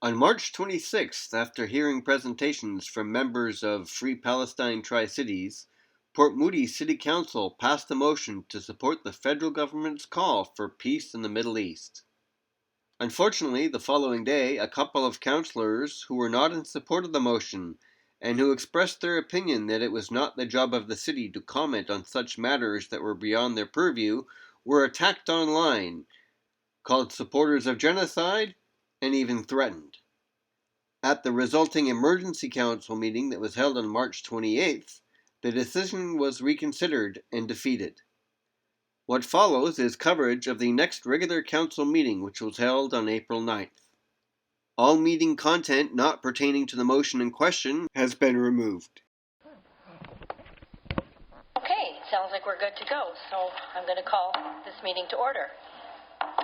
On March 26th, after hearing presentations from members of Freedom Palestine Tri-Cities, Port Moody City Council passed a motion to support the federal government's call for peace in the Middle East. Unfortunately, the following day, a couple of councilors who were not in support of the motion and who expressed their opinion that it was not the job of the city to comment on such matters that were beyond their purview were attacked online, called supporters of genocide, and even threatened. At the resulting emergency council meeting that was held on March 28th, the decision was reconsidered and defeated. What follows is coverage of the next regular council meeting, which was held on April 9th. All meeting content not pertaining to the motion in question has been removed. Okay, sounds like we're good to go, so I'm going to call this meeting to order.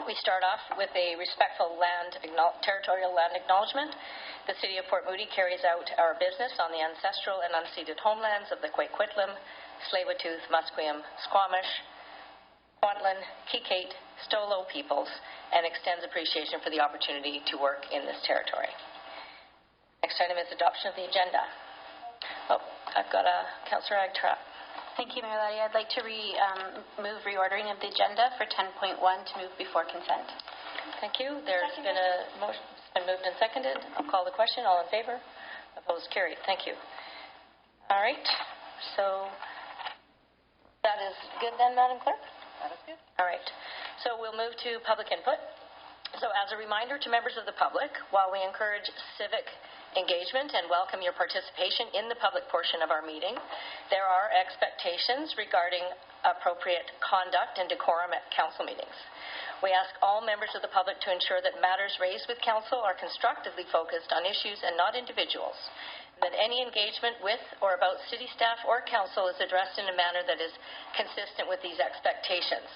We start off with a respectful territorial land acknowledgement. The City of Port Moody carries out our business on the ancestral and unceded homelands of the Kwikwetlem, Tsleil-Waututh, Musqueam, Squamish, Kwantlen, Kikate, Stolo peoples, and extends appreciation for the opportunity to work in this territory. Next item is adoption of the agenda. Oh, I've got a Councillor Agtrap. Thank you, Mayor Laddy. I'd like to move reordering of the agenda for 10.1 to move before consent. Thank you. There's been a motion. It's been moved and seconded. I'll call the question. All in favor? Opposed? Carried. Thank you. All right. So that is good then, Madam Clerk? That is good. All right. So we'll move to public input. So as a reminder to members of the public, while we encourage civic engagement and welcome your participation in the public portion of our meeting, there are expectations regarding appropriate conduct and decorum at council meetings. We ask all members of the public to ensure that matters raised with council are constructively focused on issues and not individuals, that any engagement with or about city staff or council is addressed in a manner that is consistent with these expectations,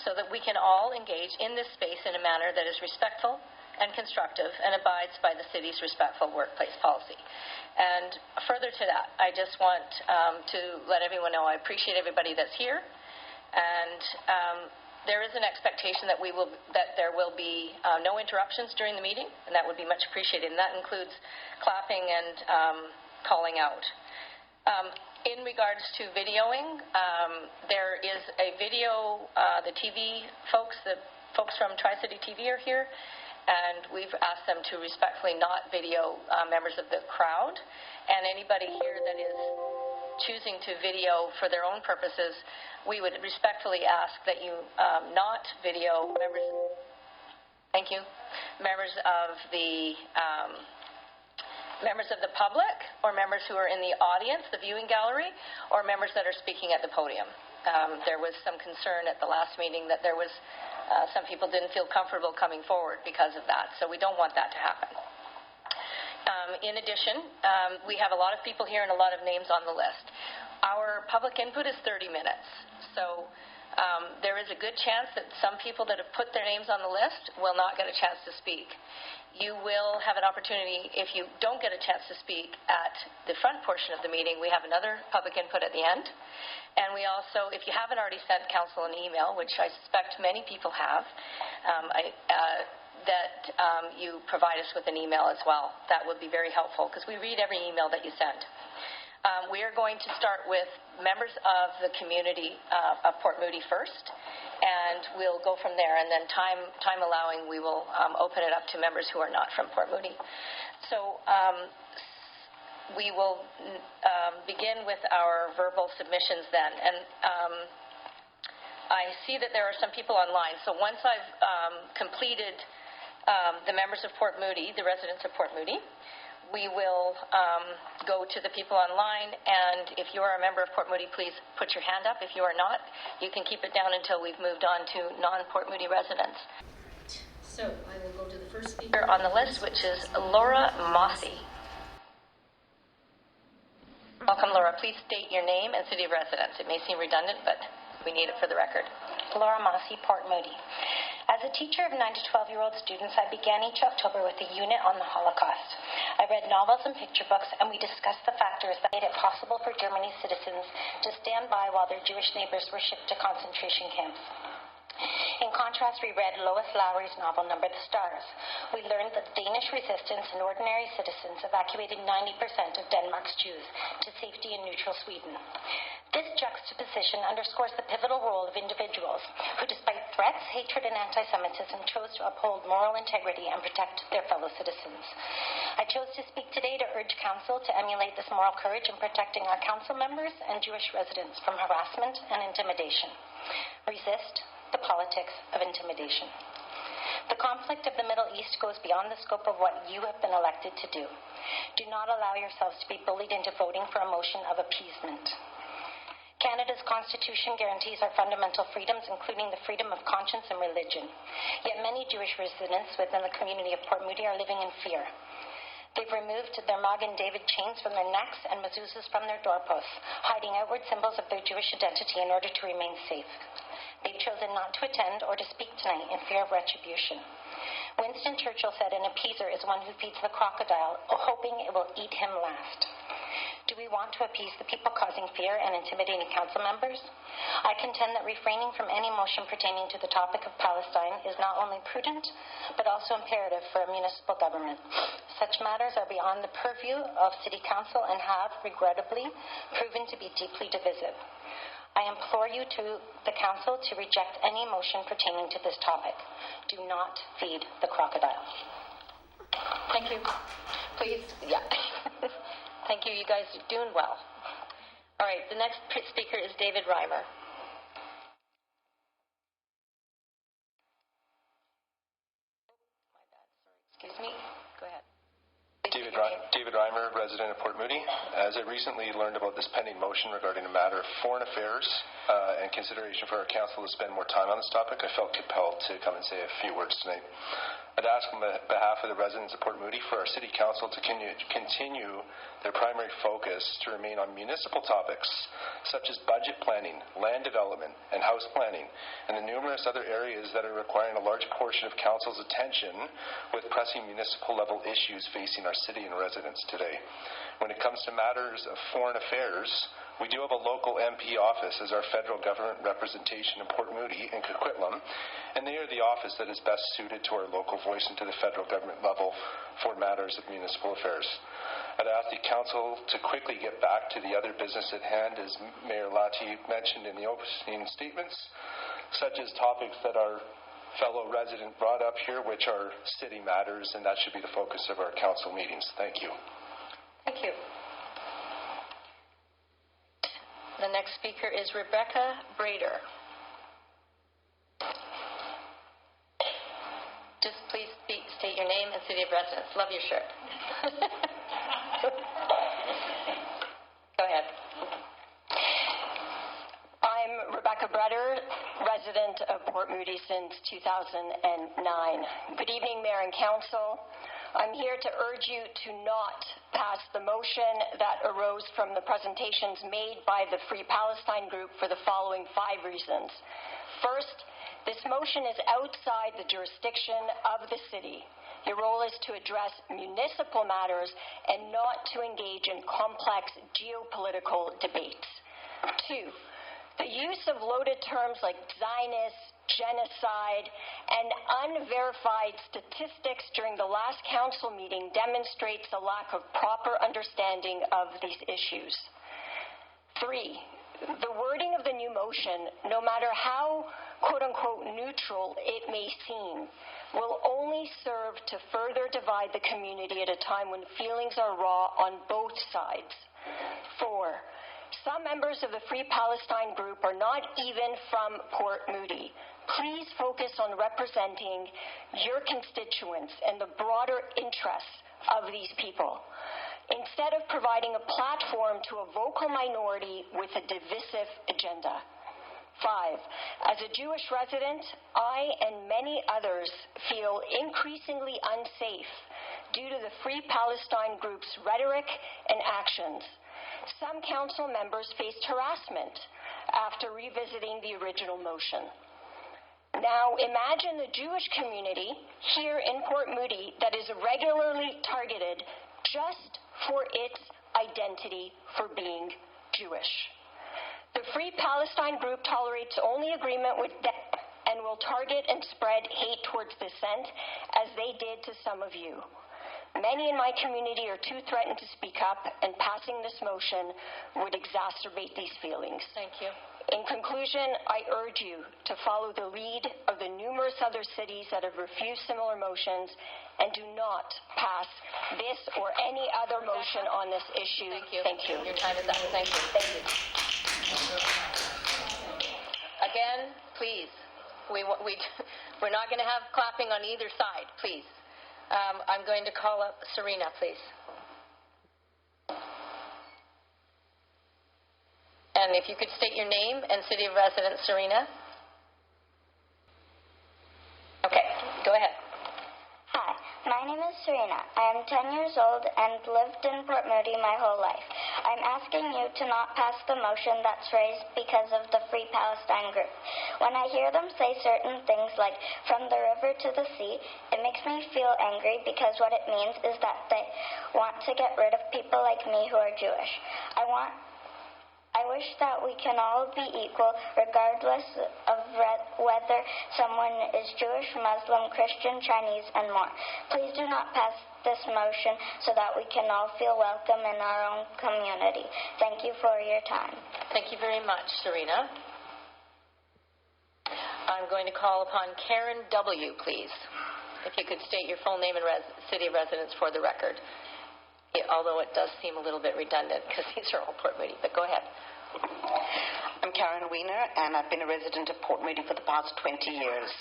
so that we can all engage in this space in a manner that is respectful and constructive and abides by the city's respectful workplace policy. And further to that, I just want to let everyone know I appreciate everybody that's here, and there is an expectation that there will be no interruptions during the meeting, and that would be much appreciated, and that includes clapping and calling out. In regards to videoing, there is a video, the TV folks, the folks from Tri-City TV are here, and we've asked them to respectfully not video members of the crowd, and anybody here that is choosing to video for their own purposes, we would respectfully ask that you not video members, thank you, members of the public, or members who are in the audience, the viewing gallery, or members that are speaking at the podium. There was some concern at the last meeting that there was some people didn't feel comfortable coming forward because of that, so we don't want that to happen. In addition, we have a lot of people here and a lot of names on the list. Our public input is 30 minutes, so there is a good chance that some people that have put their names on the list will not get a chance to speak. You will have an opportunity, if you don't get a chance to speak at the front portion of the meeting, we have another public input at the end. And we also, if you haven't already sent council an email, which I suspect many people have, you provide us with an email as well. That would be very helpful, because we read every email that you send. We are going to start with members of the community of Port Moody first, and we'll go from there. And then time allowing, we will open it up to members who are not from Port Moody. So we will begin with our verbal submissions then. And I see that there are some people online. So once I've completed the members of Port Moody, the residents of Port Moody, we will go to the people online, and if you are a member of Port Moody, please put your hand up. If you are not, you can keep it down until we've moved on to non-Port Moody residents. So I will go to the first speaker on the list, which is Laura Mossy. Welcome, Laura. Please state your name and city of residence. It may seem redundant, but We need it for the record. Laura Mossy, Port Moody. As a teacher of 9 to 12-year-old students, I began each October with a unit on the Holocaust. I read novels and picture books, and we discussed the factors that made it possible for Germany's citizens to stand by while their Jewish neighbors were shipped to concentration camps. In contrast, we read Lois Lowry's novel, Number the Stars. We learned that the Danish resistance and ordinary citizens evacuated 90% of Denmark's Jews to safety in neutral Sweden. This juxtaposition underscores the pivotal role of individuals who, despite threats, hatred, and anti-Semitism, chose to uphold moral integrity and protect their fellow citizens. I chose to speak today to urge Council to emulate this moral courage in protecting our Council members and Jewish residents from harassment and intimidation. Resist the politics of intimidation. The conflict of the Middle East goes beyond the scope of what you have been elected to do. Do not allow yourselves to be bullied into voting for a motion of appeasement. Canada's Constitution guarantees our fundamental freedoms, including the freedom of conscience and religion. Yet many Jewish residents within the community of Port Moody are living in fear. They've removed their Magen David chains from their necks and mezuzahs from their doorposts, hiding outward symbols of their Jewish identity in order to remain safe. They've chosen not to attend or to speak tonight in fear of retribution. Winston Churchill said an appeaser is one who feeds the crocodile, hoping it will eat him last. Do we want to appease the people causing fear and intimidating council members? I contend that refraining from any motion pertaining to the topic of Palestine is not only prudent, but also imperative for a municipal government. Such matters are beyond the purview of City Council and have, regrettably, proven to be deeply divisive. I implore you to the Council to reject any motion pertaining to this topic. Do not feed the crocodile. Thank you. Please, yeah. Thank you. You guys are doing well. All right, the next speaker is David Reimer. My bad, sorry. Excuse me. Go ahead. David Reimer, resident of Port Moody. As I recently learned about this pending motion regarding a matter of foreign affairs and consideration for our council to spend more time on this topic, I felt compelled to come and say a few words tonight. I'd ask on behalf of the residents of Port Moody for our City Council to continue their primary focus to remain on municipal topics such as budget planning, land development, and house planning, and the numerous other areas that are requiring a large portion of Council's attention with pressing municipal level issues facing our city and residents today. When it comes to matters of foreign affairs, we do have a local MP office as our federal government representation in Port Moody and Coquitlam, and they are the office that is best suited to our local voice and to the federal government level for matters of municipal affairs. I'd ask the Council to quickly get back to the other business at hand, as Mayor Lati mentioned in the opening statements, such as topics that our fellow resident brought up here, which are city matters, and that should be the focus of our Council meetings. Thank you. Thank you. The next speaker is Rebecca Brader. Just please state your name and city of residence. Love your shirt. Go ahead. I'm Rebecca Brader, resident of Port Moody since 2009. Good evening, Mayor and Council. I'm here to urge you to not pass the motion that arose from the presentations made by the Free Palestine group for the following 5 reasons. First, this motion is outside the jurisdiction of the city. Your role is to address municipal matters and not to engage in complex geopolitical debates. 2, the use of loaded terms like Zionist, genocide, and unverified statistics during the last council meeting demonstrates a lack of proper understanding of these issues. 3, the wording of the new motion, no matter how quote-unquote neutral it may seem, will only serve to further divide the community at a time when feelings are raw on both sides. 4, some members of the Free Palestine group are not even from Port Moody. Please focus on representing your constituents and the broader interests of these people, instead of providing a platform to a vocal minority with a divisive agenda. 5, as a Jewish resident, I and many others feel increasingly unsafe due to the Free Palestine group's rhetoric and actions. Some council members faced harassment after revisiting the original motion. Now, imagine a Jewish community here in Port Moody that is regularly targeted just for its identity for being Jewish. The Free Palestine group tolerates only agreement with them and will target and spread hate towards dissent, as they did to some of you. Many in my community are too threatened to speak up, and passing this motion would exacerbate these feelings. Thank you. In conclusion, I urge you to follow the lead of the numerous other cities that have refused similar motions and do not pass this or any other motion on this issue. Thank you. Thank you. Your time is up. Thank you. Thank you. Again, please. We're not going to have clapping on either side, please. I'm going to call up Serena, please. And if you could state your name and city of residence, Serena. Okay, go ahead. Hi, my name is Serena. I am 10 years old and lived in Port Moody my whole life. I'm asking you to not pass the motion that's raised because of the Free Palestine group. When I hear them say certain things like, from the river to the sea, it makes me feel angry because what it means is that they want to get rid of people like me who are Jewish. I wish that we can all be equal regardless of whether someone is Jewish, Muslim, Christian, Chinese, and more. Please do not pass this motion so that we can all feel welcome in our own community. Thank you for your time. Thank you very much, Serena. I'm going to call upon Karen W., please. If you could state your full name and city of residence for the record. Although it does seem a little bit redundant because these are all Port Moody, but go ahead. I'm Karen Wiener, and I've been a resident of Port Moody for the past 20 years.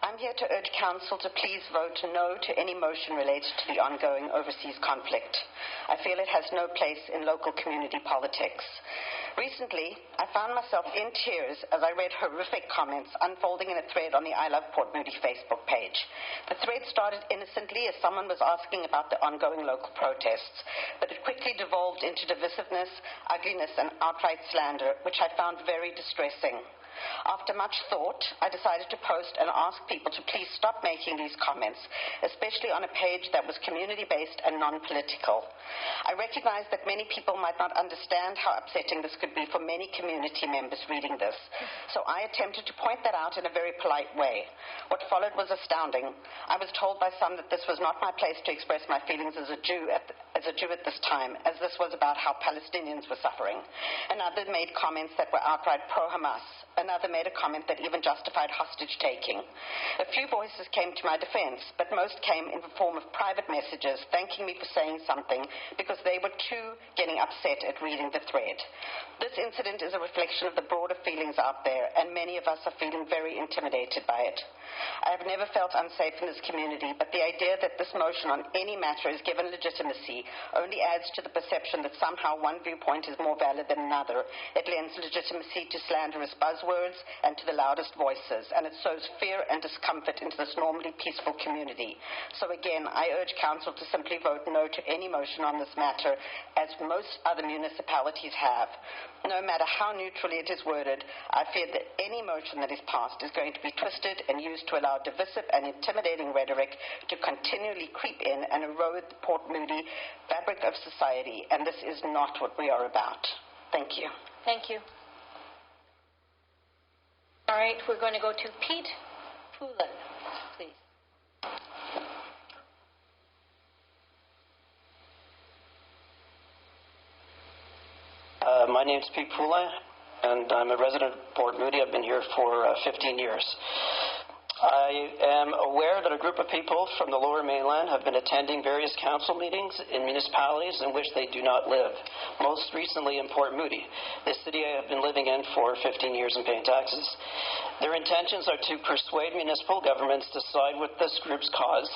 I'm here to urge Council to please vote no to any motion related to the ongoing overseas conflict. I feel it has no place in local community politics. Recently, I found myself in tears as I read horrific comments unfolding in a thread on the I Love Port Moody Facebook page. The thread started innocently as someone was asking about the ongoing local protests, but it quickly devolved into divisiveness, ugliness, and outright slander, which I found very distressing. After much thought, I decided to post and ask people to please stop making these comments, especially on a page that was community-based and non-political. I recognize that many people might not understand how upsetting this could be for many community members reading this, so I attempted to point that out in a very polite way. What followed was astounding. I was told by some that this was not my place to express my feelings as a Jew at this time, as this was about how Palestinians were suffering. Another made comments that were outright pro-Hamas. Another made a comment that even justified hostage-taking. A few voices came to my defense, but most came in the form of private messages thanking me for saying something because they were too getting upset at reading the thread. This incident is a reflection of the broader feelings out there, and many of us are feeling very intimidated by it. I have never felt unsafe in this community, but the idea that this motion on any matter is given legitimacy only adds to the perception that somehow one viewpoint is more valid than another. It lends legitimacy to slanderous buzzwords and to the loudest voices, and it sows fear and discomfort into this normally peaceful community. So again, I urge Council to simply vote no to any motion on this matter, as most other municipalities have. No matter how neutrally it is worded, I fear that any motion that is passed is going to be twisted and used to allow divisive and intimidating rhetoric to continually creep in and erode the Port Moody fabric of society, and this is not what we are about. Thank you. Thank you. All right, we're going to go to Pete Poulin, please. My name's Pete Poulin, and I'm a resident of Port Moody. I've been here for 15 years. I am aware that a group of people from the Lower Mainland have been attending various council meetings in municipalities in which they do not live, most recently in Port Moody, the city I have been living in for 15 years and paying taxes. Their intentions are to persuade municipal governments to side with this group's cause,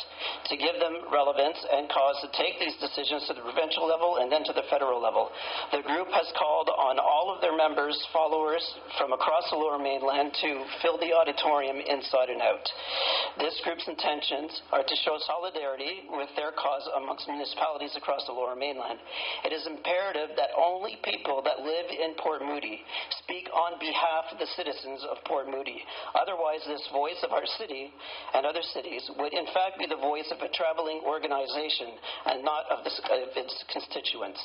to give them relevance and cause to take these decisions to the provincial level and then to the federal level. The group has called on all of their members, followers from across the Lower Mainland to fill the auditorium inside and out. out. This group's intentions are to show solidarity with their cause amongst municipalities across the Lower Mainland. It is imperative that only people that live in Port Moody speak on behalf of the citizens of Port Moody. Otherwise, this voice of our city and other cities would in fact be the voice of a traveling organization and not of its constituents.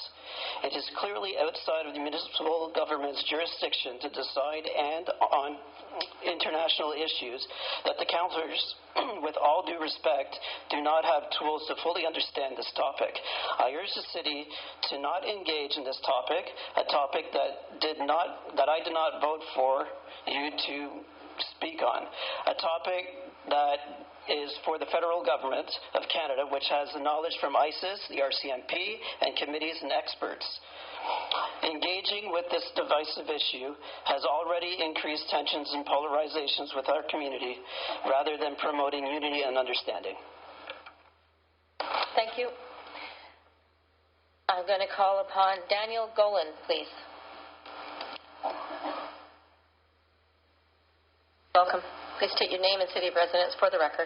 It is clearly outside of the municipal government's jurisdiction to decide and on international issues that the councillors, with all due respect, do not have tools to fully understand this topic. I urge the city to not engage in this topic, a topic that I did not vote for you to speak on, a topic that is for the federal government of Canada, which has the knowledge from ISIS, the RCMP, and committees and experts. Engaging with this divisive issue has already increased tensions and polarizations with our community rather than promoting unity and understanding. Thank you. I'm going to call upon Daniel Golan, please. Welcome. Please state your name and city of residence for the record.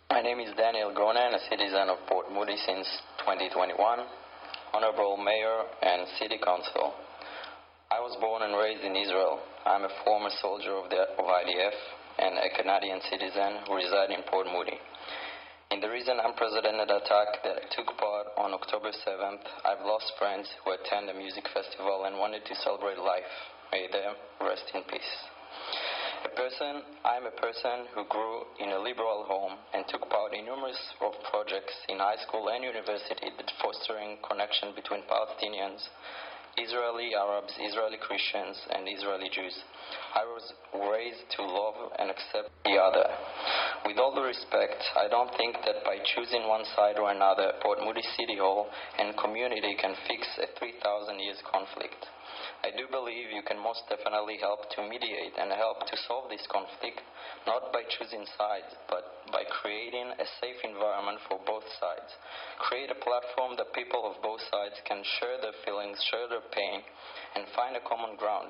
My name is Daniel Golan, a citizen of Port Moody since 2021, Honorable Mayor and City Council. I was born and raised in Israel. I'm a former soldier of IDF and a Canadian citizen who reside in Port Moody. In the recent unprecedented attack that I took part on October 7th, I've lost friends who attend a music festival and wanted to celebrate life. May they rest in peace. I'm a person who grew in a liberal home and took part in numerous projects in high school and university that fostering connection between Palestinians, Israeli Arabs, Israeli Christians, and Israeli Jews. I was raised to love and accept the other. With all due respect, I don't think that by choosing one side or another, Port Moody City Hall and community can fix a 3,000 years conflict. I do believe you can most definitely help to mediate and help to solve this conflict, not by choosing sides, but by creating a safe environment for both sides. Create a platform that people of both sides can share their feelings, share their pain, and find a common ground.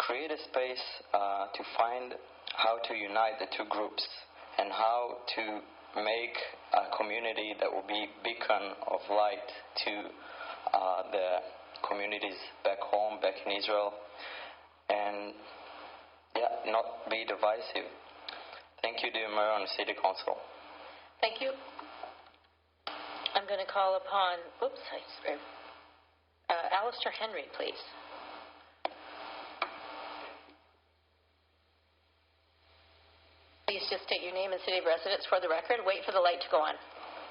Create a space to find how to unite the two groups and how to make a community that will be beacon of light to the communities back home, back in Israel, and not be divisive. Thank you, dear Mayor and City Council. Thank you. I'm going to call upon, Alistair Henry, please. Please just state your name and city of residence for the record. Wait for the light to go on.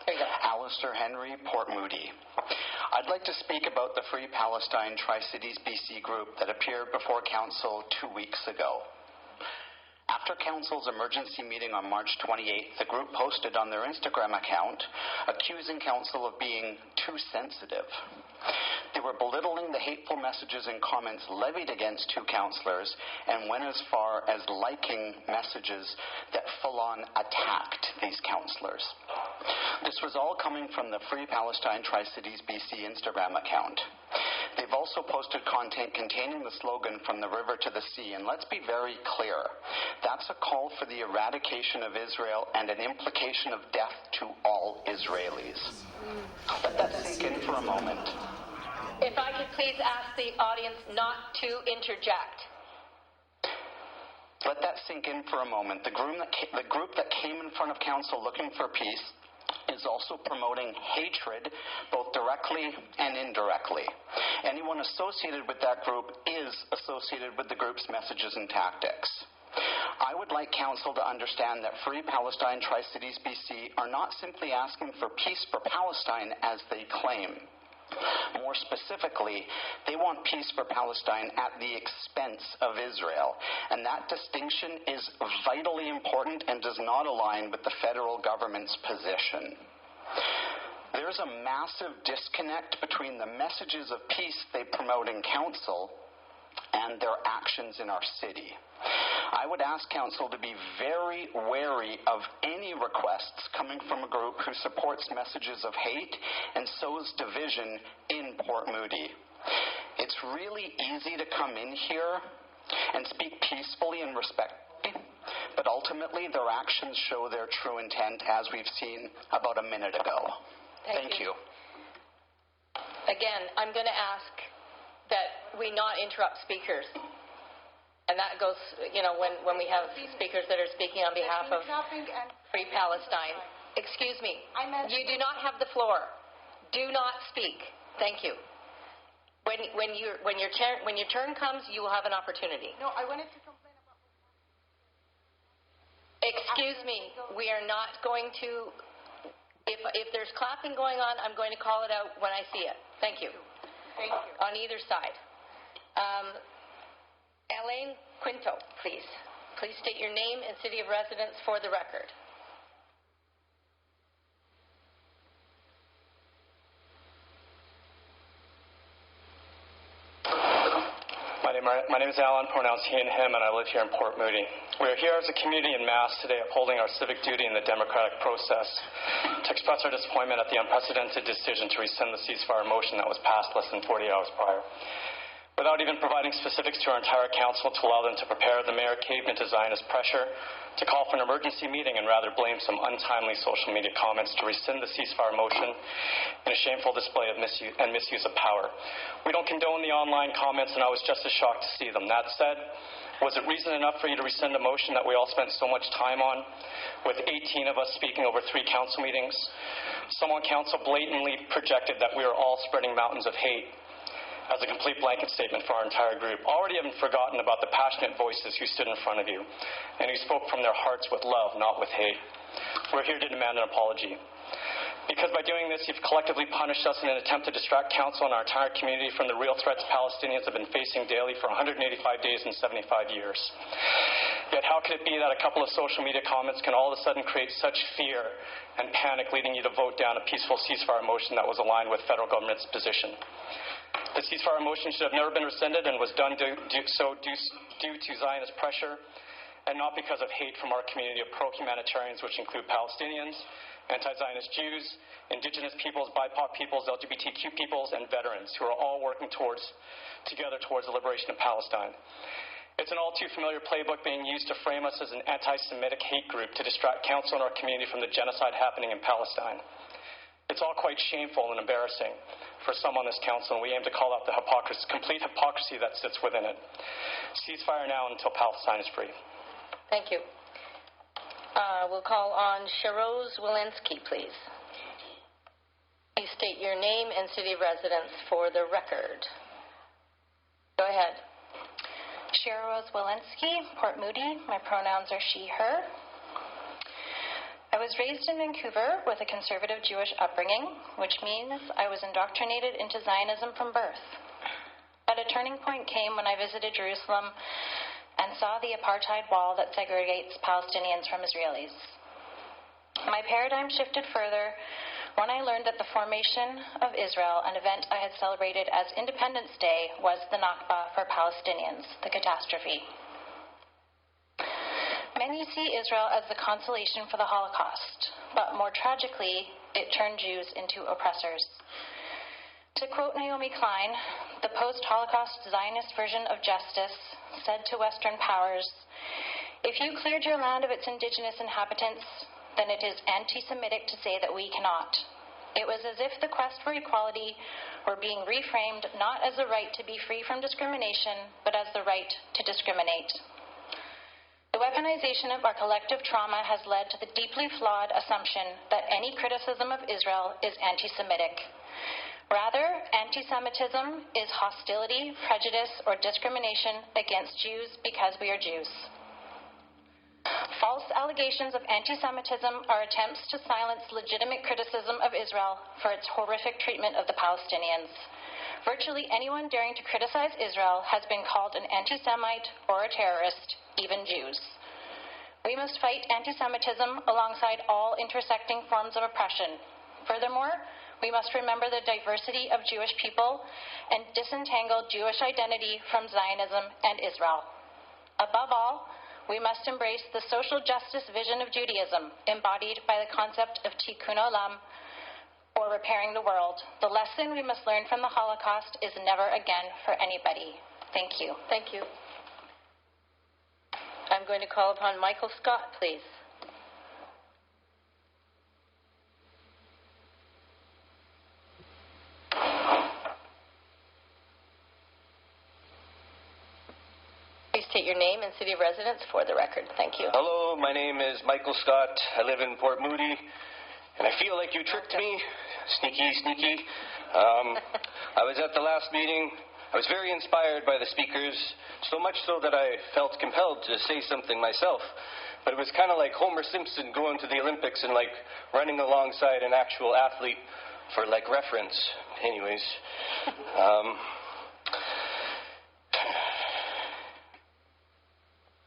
There you go. Alistair Henry, Port Moody. I'd like to speak about the Free Palestine Tri-Cities BC group that appeared before Council 2 weeks ago. After Council's emergency meeting on March 28th, the group posted on their Instagram account accusing Council of being too sensitive. They were belittling the hateful messages and comments levied against two councillors and went as far as liking messages that full-on attacked these councillors. This was all coming from the Free Palestine Tri-Cities BC Instagram account. They've also posted content containing the slogan "From the river to the sea," and let's be very clear. That's a call for the eradication of Israel and an implication of death to all Israelis. Let that sink in for a moment. If I could please ask the audience not to interject. Let that sink in for a moment. The group that came in front of Council looking for peace is also promoting hatred, both directly and indirectly. Anyone associated with that group is associated with the group's messages and tactics. I would like Council to understand that Free Palestine Tri-Cities BC are not simply asking for peace for Palestine as they claim. More specifically, they want peace for Palestine at the expense of Israel, and that distinction is vitally important and does not align with the federal government's position. There's a massive disconnect between the messages of peace they promote in Council and their actions in our city. I would ask Council to be very wary of any requests coming from a group who supports messages of hate and sows division in Port Moody. It's really easy to come in here and speak peacefully and respectfully, but ultimately their actions show their true intent, as we've seen about a minute ago. Thank you. Again, I'm going to ask that we not interrupt speakers. And that goes, when we have speakers that are speaking on behalf of Free Palestine. Excuse me. You do not have the floor. Do not speak. Thank you. When your turn comes, you will have an opportunity. No, I wanted to complain about. Excuse me. We are not going to. If there's clapping going on, I'm going to call it out when I see it. Thank you. Thank you. On either side. Elaine Quinto, please. Please state your name and city of residence for the record. My name is Alan, pronouns he and him, and I live here in Port Moody. We are here as a community en masse today upholding our civic duty in the democratic process to express our disappointment at the unprecedented decision to rescind the ceasefire motion that was passed less than 40 hours prior. Without even providing specifics to our entire council to allow them to prepare, the mayor caved into Zionist pressure to call for an emergency meeting and rather blame some untimely social media comments to rescind the ceasefire motion in a shameful display of misuse of power. We don't condone the online comments, and I was just as shocked to see them. That said, was it reason enough for you to rescind a motion that we all spent so much time on, with 18 of us speaking over 3 council meetings? Some on council blatantly projected that we were all spreading mountains of hate as a complete blanket statement for our entire group, already having forgotten about the passionate voices who stood in front of you and who spoke from their hearts with love, not with hate. We're here to demand an apology. Because by doing this, you've collectively punished us in an attempt to distract council and our entire community from the real threats Palestinians have been facing daily for 185 days and 75 years. Yet how could it be that a couple of social media comments can all of a sudden create such fear and panic, leading you to vote down a peaceful ceasefire motion that was aligned with federal government's position? The ceasefire motion should have never been rescinded and was done due to Zionist pressure and not because of hate from our community of pro-humanitarians, which include Palestinians, anti-Zionist Jews, Indigenous peoples, BIPOC peoples, LGBTQ peoples, and veterans who are all working together towards the liberation of Palestine. It's an all too familiar playbook being used to frame us as an anti-Semitic hate group to distract council and our community from the genocide happening in Palestine. It's all quite shameful and embarrassing for some on this council, and we aim to call out the complete hypocrisy that sits within it. Ceasefire now until Palestine is free. Thank you. We'll call on Sharoz Walensky, please. Please state your name and city of residence for the record. Go ahead. Sharoz Walensky, Port Moody. My pronouns are she, her. I was raised in Vancouver with a conservative Jewish upbringing, which means I was indoctrinated into Zionism from birth. But a turning point came when I visited Jerusalem and saw the apartheid wall that segregates Palestinians from Israelis. My paradigm shifted further when I learned that the formation of Israel, an event I had celebrated as Independence Day, was the Nakba for Palestinians, the catastrophe. Many see Israel as the consolation for the Holocaust, but more tragically, it turned Jews into oppressors. To quote Naomi Klein, the post-Holocaust Zionist version of justice said to Western powers, "If you cleared your land of its indigenous inhabitants, then it is anti-Semitic to say that we cannot." It was as if the quest for equality were being reframed not as the right to be free from discrimination, but as the right to discriminate. The weaponization of our collective trauma has led to the deeply flawed assumption that any criticism of Israel is anti-Semitic. Rather, anti-Semitism is hostility, prejudice, or discrimination against Jews because we are Jews. False allegations of anti-Semitism are attempts to silence legitimate criticism of Israel for its horrific treatment of the Palestinians. Virtually anyone daring to criticize Israel has been called an anti-Semite or a terrorist, even Jews. We must fight anti-Semitism alongside all intersecting forms of oppression. Furthermore, we must remember the diversity of Jewish people and disentangle Jewish identity from Zionism and Israel. Above all, we must embrace the social justice vision of Judaism, embodied by the concept of tikkun olam, or repairing the world. The lesson we must learn from the Holocaust is never again for anybody. Thank you. Thank you. I'm going to call upon Michael Scott, please. Please state your name and city of residence for the record. Thank you. Hello, my name is Michael Scott. I live in Port Moody, and I feel like you tricked me. Sneaky. I was at the last meeting. I was very inspired by the speakers, so much so that I felt compelled to say something myself. But it was kind of like Homer Simpson going to the Olympics and like running alongside an actual athlete for like reference. Anyways,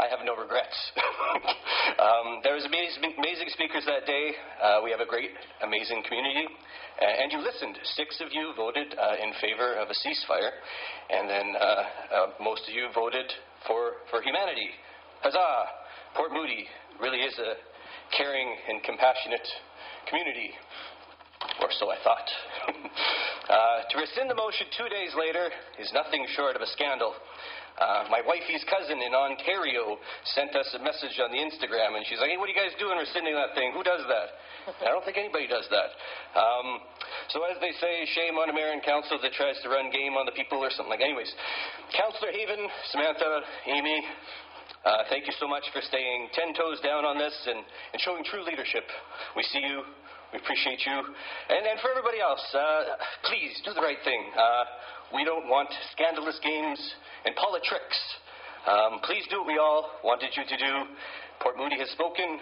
I have no regrets. There was amazing speakers that day. We have a great, amazing community. And you listened. 6 of you voted in favor of a ceasefire. And then most of you voted for humanity. Huzzah! Port Moody really is a caring and compassionate community. Or so I thought. To rescind the motion 2 days later is nothing short of a scandal. My wifey's cousin in Ontario sent us a message on the Instagram, and she's like, hey, what are you guys doing rescinding that thing? Who does that? I don't think anybody does that. So as they say, shame on a mayor and council that tries to run game on the people or something like that. Anyways, Councillor Haven, Samantha, Amy, thank you so much for staying 10 toes down on this and showing true leadership. We see you. We appreciate you. And for everybody else, please do the right thing. We don't want scandalous games and politricks. Please do what we all wanted you to do. Port Moody has spoken.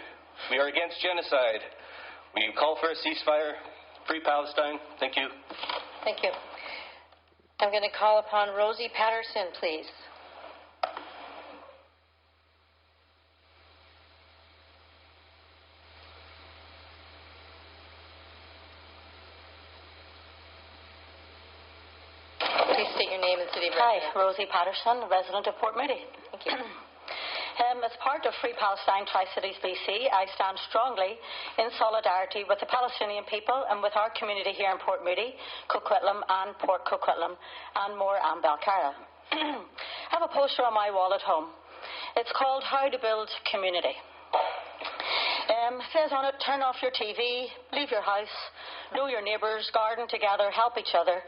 We are against genocide. We call for a ceasefire. Free Palestine. Thank you. Thank you. I'm going to call upon Rosie Patterson, please. Hi, Rosie Patterson, resident of Port Moody. Thank you. As part of Free Palestine Tri-Cities BC, I stand strongly in solidarity with the Palestinian people and with our community here in Port Moody, Coquitlam and Port Coquitlam, and more and Belcarra. I have a poster on my wall at home. It's called How to Build Community. It says on it, turn off your TV, leave your house, know your neighbours, garden together, help each other,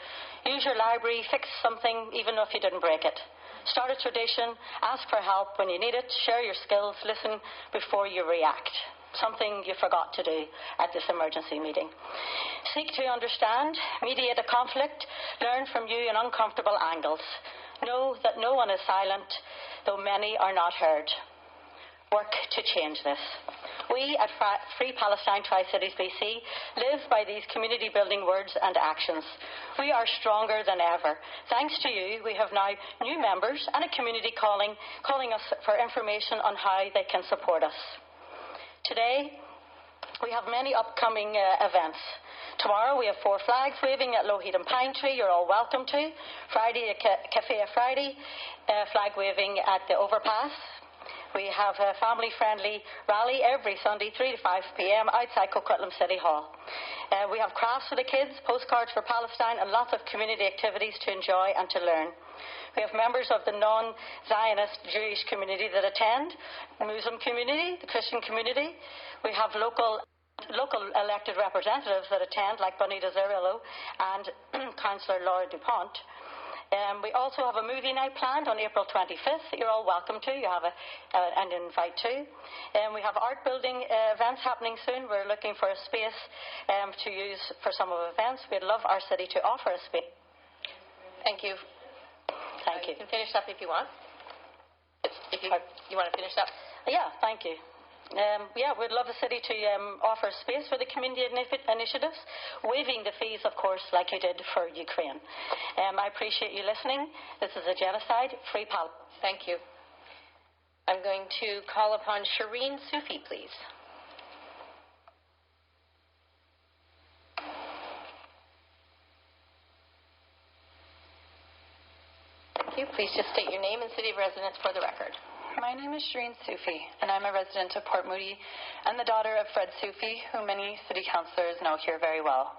use your library, fix something even if you didn't break it. Start a tradition, ask for help when you need it, share your skills, listen before you react. Something you forgot to do at this emergency meeting. Seek to understand, mediate a conflict, learn from you in uncomfortable angles. Know that no one is silent, though many are not heard. Work to change this. We at Free Palestine Tri-Cities BC live by these community-building words and actions. We are stronger than ever. Thanks to you, we have now new members and a community calling us for information on how they can support us. Today, we have many upcoming events. Tomorrow, we have 4 flags waving at Lougheed and Pine Tree. You're all welcome to. Friday, Cafe Friday, flag waving at the overpass. We have a family-friendly rally every Sunday, 3 to 5 p.m. outside Coquitlam City Hall. We have crafts for the kids, postcards for Palestine, and lots of community activities to enjoy and to learn. We have members of the non-Zionist Jewish community that attend, the Muslim community, the Christian community. We have local elected representatives that attend, like Bonita Zerillo and Councillor Laura DuPont. We also have a movie night planned on April 25th that you're all welcome to. You have an invite to. We have art building events happening soon. We're looking for a space to use for some of the events. We'd love our city to offer a space. Thank you. Thank you. You can finish up if you want. If you want to finish up. Yeah, thank you. We'd love the city to offer space for the community initiatives, waiving the fees, of course, like you did for Ukraine. I appreciate you listening. This is a genocide. Free Palestine. Thank you. I'm going to call upon Shireen Sufi, please. Thank you. Please just state your name and city of residence for the record. My name is Shireen Sufi, and I'm a resident of Port Moody and the daughter of Fred Sufi, who many city councillors know here very well.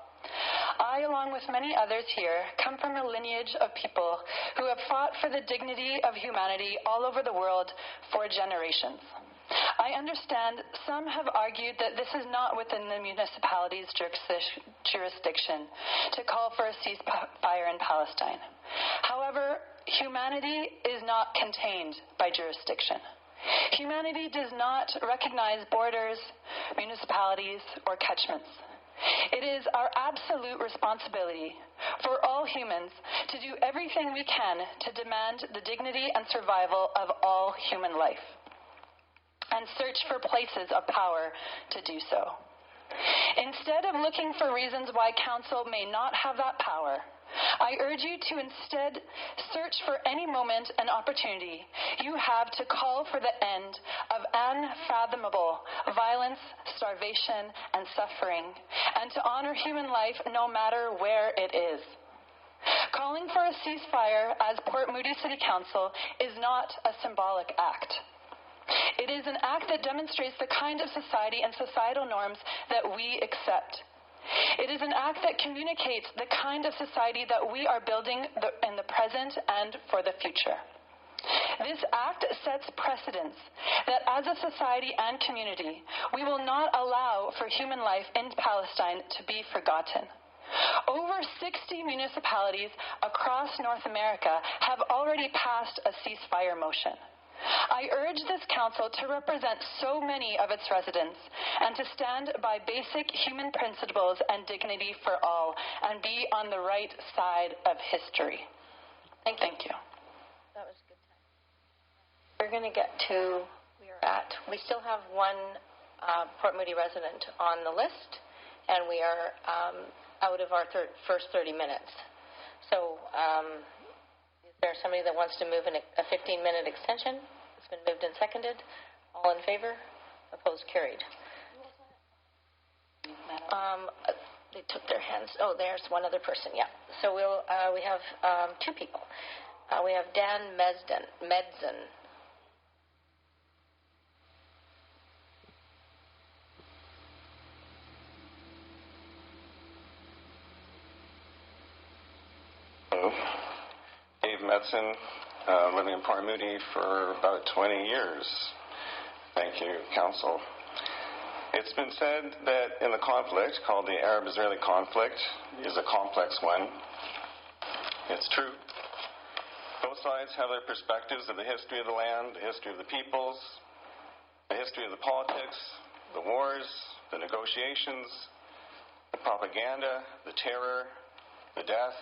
I, along with many others here, come from a lineage of people who have fought for the dignity of humanity all over the world for generations. I understand some have argued that this is not within the municipality's jurisdiction to call for a ceasefire in Palestine. However, humanity is not contained by jurisdiction. Humanity does not recognize borders, municipalities, or catchments. It is our absolute responsibility for all humans to do everything we can to demand the dignity and survival of all human life, and search for places of power to do so. Instead of looking for reasons why Council may not have that power, I urge you to instead search for any moment and opportunity you have to call for the end of unfathomable violence, starvation, and suffering, and to honor human life no matter where it is. Calling for a ceasefire as Port Moody City Council is not a symbolic act. It is an act that demonstrates the kind of society and societal norms that we accept. It is an act that communicates the kind of society that we are building in the present and for the future. This act sets precedents that as a society and community, we will not allow for human life in Palestine to be forgotten. Over 60 municipalities across North America have already passed a ceasefire motion. I urge this council to represent so many of its residents and to stand by basic human principles and dignity for all and be on the right side of history. Thank you. That was a good time. We're going to get to we still have one Port Moody resident on the list, and we are out of our first 30 minutes. So is there somebody that wants to move a 15-minute extension? It's been moved and seconded. All in favor? Opposed? Carried. They took their hands. Oh, there's one other person. Yeah. So we have two people. We have Dan Medzen. Hello. Dave Medzen. Living in Port Moody for about 20 years. Thank you, Council. It's been said that in the conflict, called the Arab-Israeli conflict, is a complex one. It's true. Both sides have their perspectives of the history of the land, the history of the peoples, the history of the politics, the wars, the negotiations, the propaganda, the terror, the death,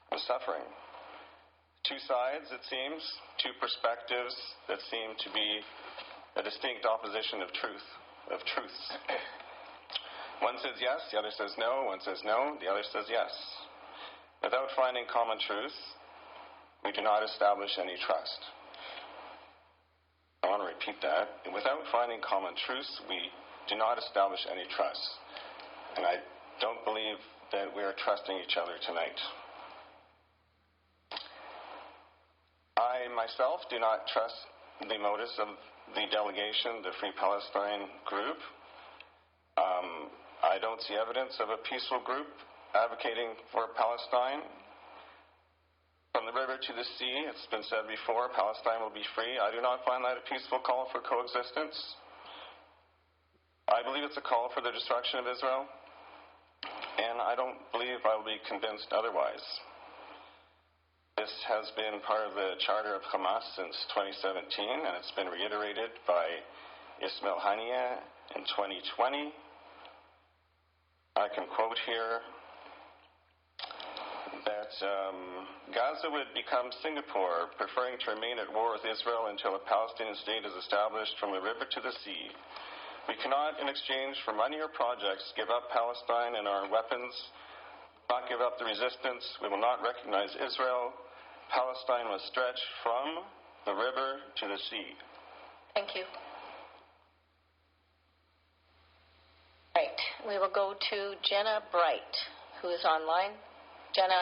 the suffering. Two sides, it seems, two perspectives that seem to be a distinct opposition of truths. One says yes, the other says no. One says no, the other says yes. Without finding common truth, we do not establish any trust. I want to repeat that. Without finding common truth, we do not establish any trust. And I don't believe that we are trusting each other tonight. I myself do not trust the motives of the delegation, the Free Palestine group. I don't see evidence of a peaceful group advocating for Palestine. From the river to the sea, it's been said before, Palestine will be free. I do not find that a peaceful call for coexistence. I believe it's a call for the destruction of Israel, and I don't believe I will be convinced otherwise. This has been part of the charter of Hamas since 2017, and it's been reiterated by Ismail Haniyeh in 2020. I can quote here that Gaza would become Singapore, preferring to remain at war with Israel until a Palestinian state is established from the river to the sea. We cannot, in exchange for money or projects, give up Palestine and our weapons, not give up the resistance. We will not recognize Israel. Palestine must stretch from the river to the sea. Thank you. Right. We will go to Jenna Bright, who is online. Jenna,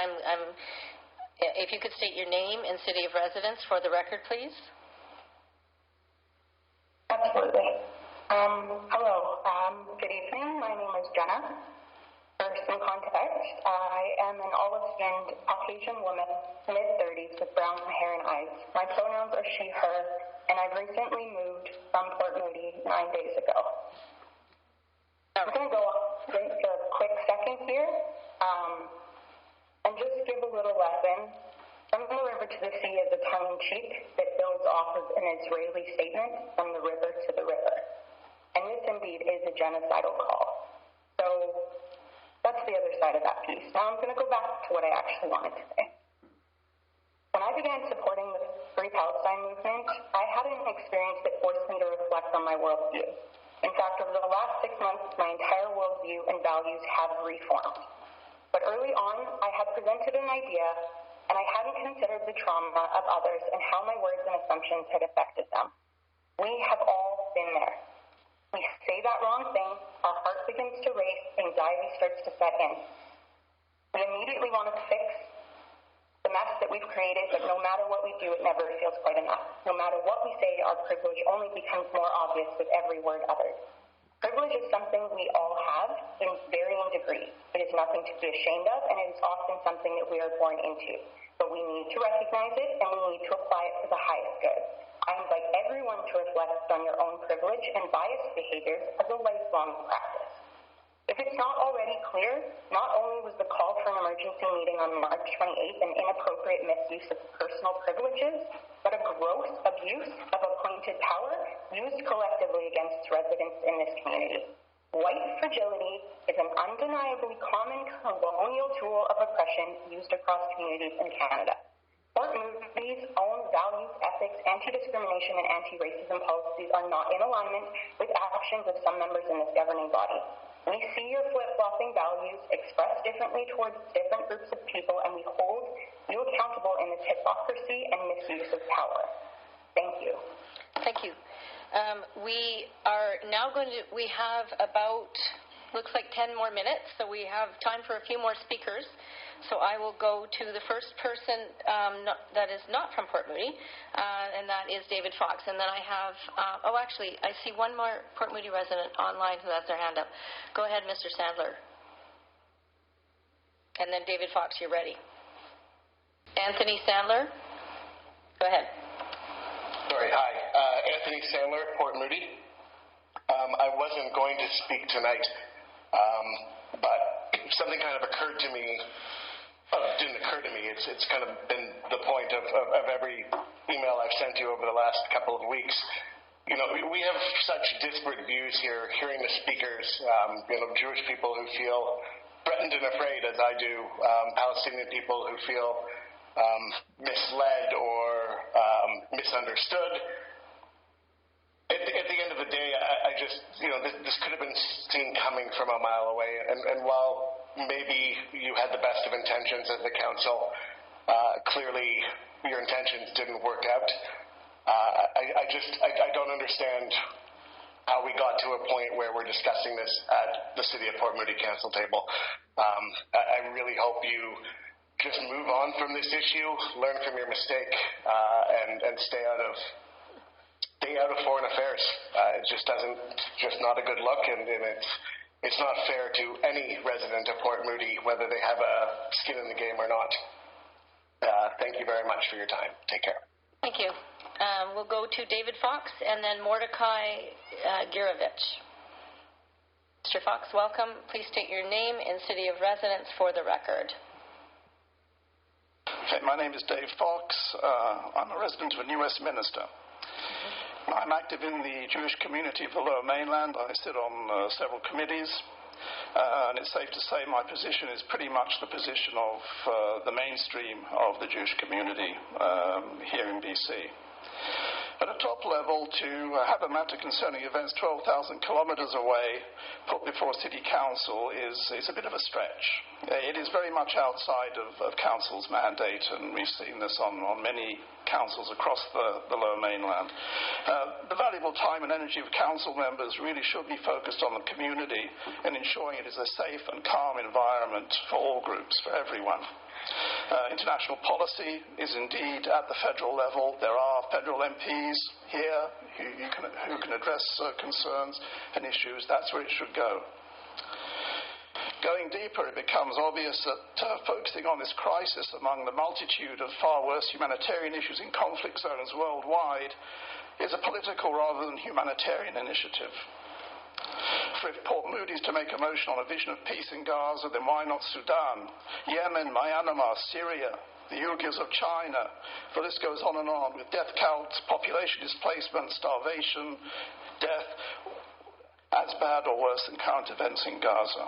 if you could state your name and city of residence for the record, please. Absolutely. Hello. Good evening. My name is Jenna. For some context, I am an olive-skinned Caucasian woman, mid-30s, with brown hair and eyes. My pronouns are she, her, and I've recently moved from Port Moody 9 days ago. I'm going to go for a quick second here and just give a little lesson. From the river to the sea is a tongue-in-cheek that builds off of an Israeli statement, from the river to the river. And this indeed is a genocidal call. So that's the other side of that piece. Now I'm going to go back to what I actually wanted to say. When I began supporting the Free Palestine movement, I had an experience that forced me to reflect on my worldview. In fact, over the last 6 months, my entire worldview and values have reformed. But early on, I had presented an idea, and I hadn't considered the trauma of others and how my words and assumptions had affected them. We have all been there. We say that wrong thing, our heart begins to race, anxiety starts to set in. We immediately want to fix the mess that we've created, but no matter what we do, it never feels quite enough. No matter what we say, our privilege only becomes more obvious with every word uttered. Privilege is something we all have in varying degrees. It is nothing to be ashamed of, and it is often something that we are born into. But we need to recognize it, and we need to apply it for the highest good. I invite everyone to reflect on your own privilege and biased behaviors as a lifelong practice. If it's not already clear, not only was the call for an emergency meeting on March 28th an inappropriate misuse of personal privileges, but a gross abuse of appointed power used collectively against residents in this community. White fragility is an undeniably common colonial tool of oppression used across communities in Canada. Port Moody's own values, ethics, anti-discrimination, and anti-racism policies are not in alignment with actions of some members in this governing body. We see your flip-flopping values expressed differently towards different groups of people, and we hold you accountable in this hypocrisy and misuse of power. Thank you. Thank you. We are now we have about, looks like 10 more minutes, so we have time for a few more speakers. So I will go to the first person that is not from Port Moody, and that is David Fox. And then I have, actually, I see one more Port Moody resident online who has their hand up. Go ahead, Mr. Sandler. And then David Fox, you're ready. Anthony Sandler, go ahead. Sorry, hi. Anthony Sandler, Port Moody. I wasn't going to speak tonight, but something kind of occurred to me. Well, it didn't occur to me. It's kind of been the point of every email I've sent you over the last couple of weeks. You know, we have such disparate views here, hearing the speakers, Jewish people who feel threatened and afraid, as I do, Palestinian people who feel misled or misunderstood. At the end of the day, I just, this could have been seen coming from a mile away. And while maybe you had the best of intentions as a council, clearly your intentions didn't work out. I don't understand how we got to a point where we're discussing this at the City of Port Moody Council table. I really hope you just move on from this issue, learn from your mistake, and stay out of foreign affairs. It's just not a good look, and it's not fair to any resident of Port Moody, whether they have a skin in the game or not. Thank you very much for your time. Take care. Thank you. We'll go to David Fox and then Mordecai Girovich. Mr. Fox, welcome. Please state your name and city of residence for the record. Okay, my name is Dave Fox. I'm a resident of New Westminster. I'm active in the Jewish community of the Lower Mainland. I sit on several committees, and it's safe to say my position is pretty much the position of the mainstream of the Jewish community here in BC. At a top level, to have a matter concerning events 12,000 kilometres away put before City Council is a bit of a stretch. It is very much outside of Council's mandate, and we've seen this on many councils across the Lower Mainland. The valuable time and energy of council members really should be focused on the community and ensuring it is a safe and calm environment for all groups, for everyone. International policy is indeed at the federal level. There are federal MPs here who can address concerns and issues. That's where it should go. Going deeper, it becomes obvious that focusing on this crisis among the multitude of far worse humanitarian issues in conflict zones worldwide is a political rather than humanitarian initiative. For if Port Moody is to make a motion on a vision of peace in Gaza, then why not Sudan, Yemen, Myanmar, Syria, the Uyghurs of China? The list goes on and on, with death counts, population displacement, starvation, death as bad or worse than current events in Gaza.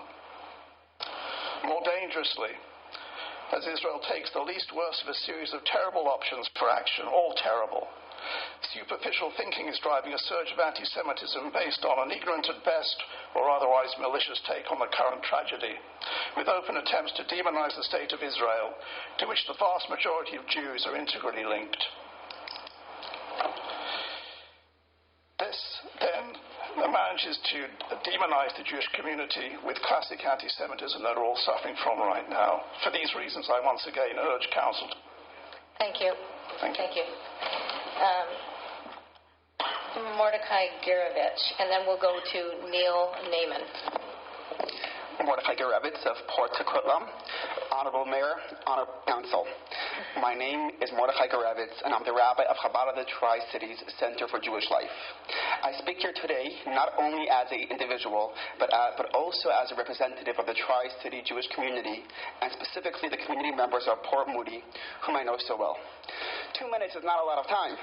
More dangerously, as Israel takes the least worst of a series of terrible options for action, all terrible, superficial thinking is driving a surge of anti-Semitism based on an ignorant at best or otherwise malicious take on the current tragedy, with open attempts to demonize the state of Israel, to which the vast majority of Jews are integrally linked. This, then, manages to demonize the Jewish community with classic anti-Semitism that we're all suffering from right now. For these reasons, I once again urge Council to... Thank you. Thank you. Mordecai Girovich, and then we'll go to Neil Naiman. Mordecai Girovich of Port Coquitlam. Honorable Mayor, Honorable Council. My name is Mordecai Girovich, and I'm the Rabbi of Chabad of the Tri-Cities Center for Jewish Life. I speak here today not only as an individual, but also as a representative of the Tri-City Jewish community, and specifically the community members of Port Moody, whom I know so well. 2 minutes is not a lot of time.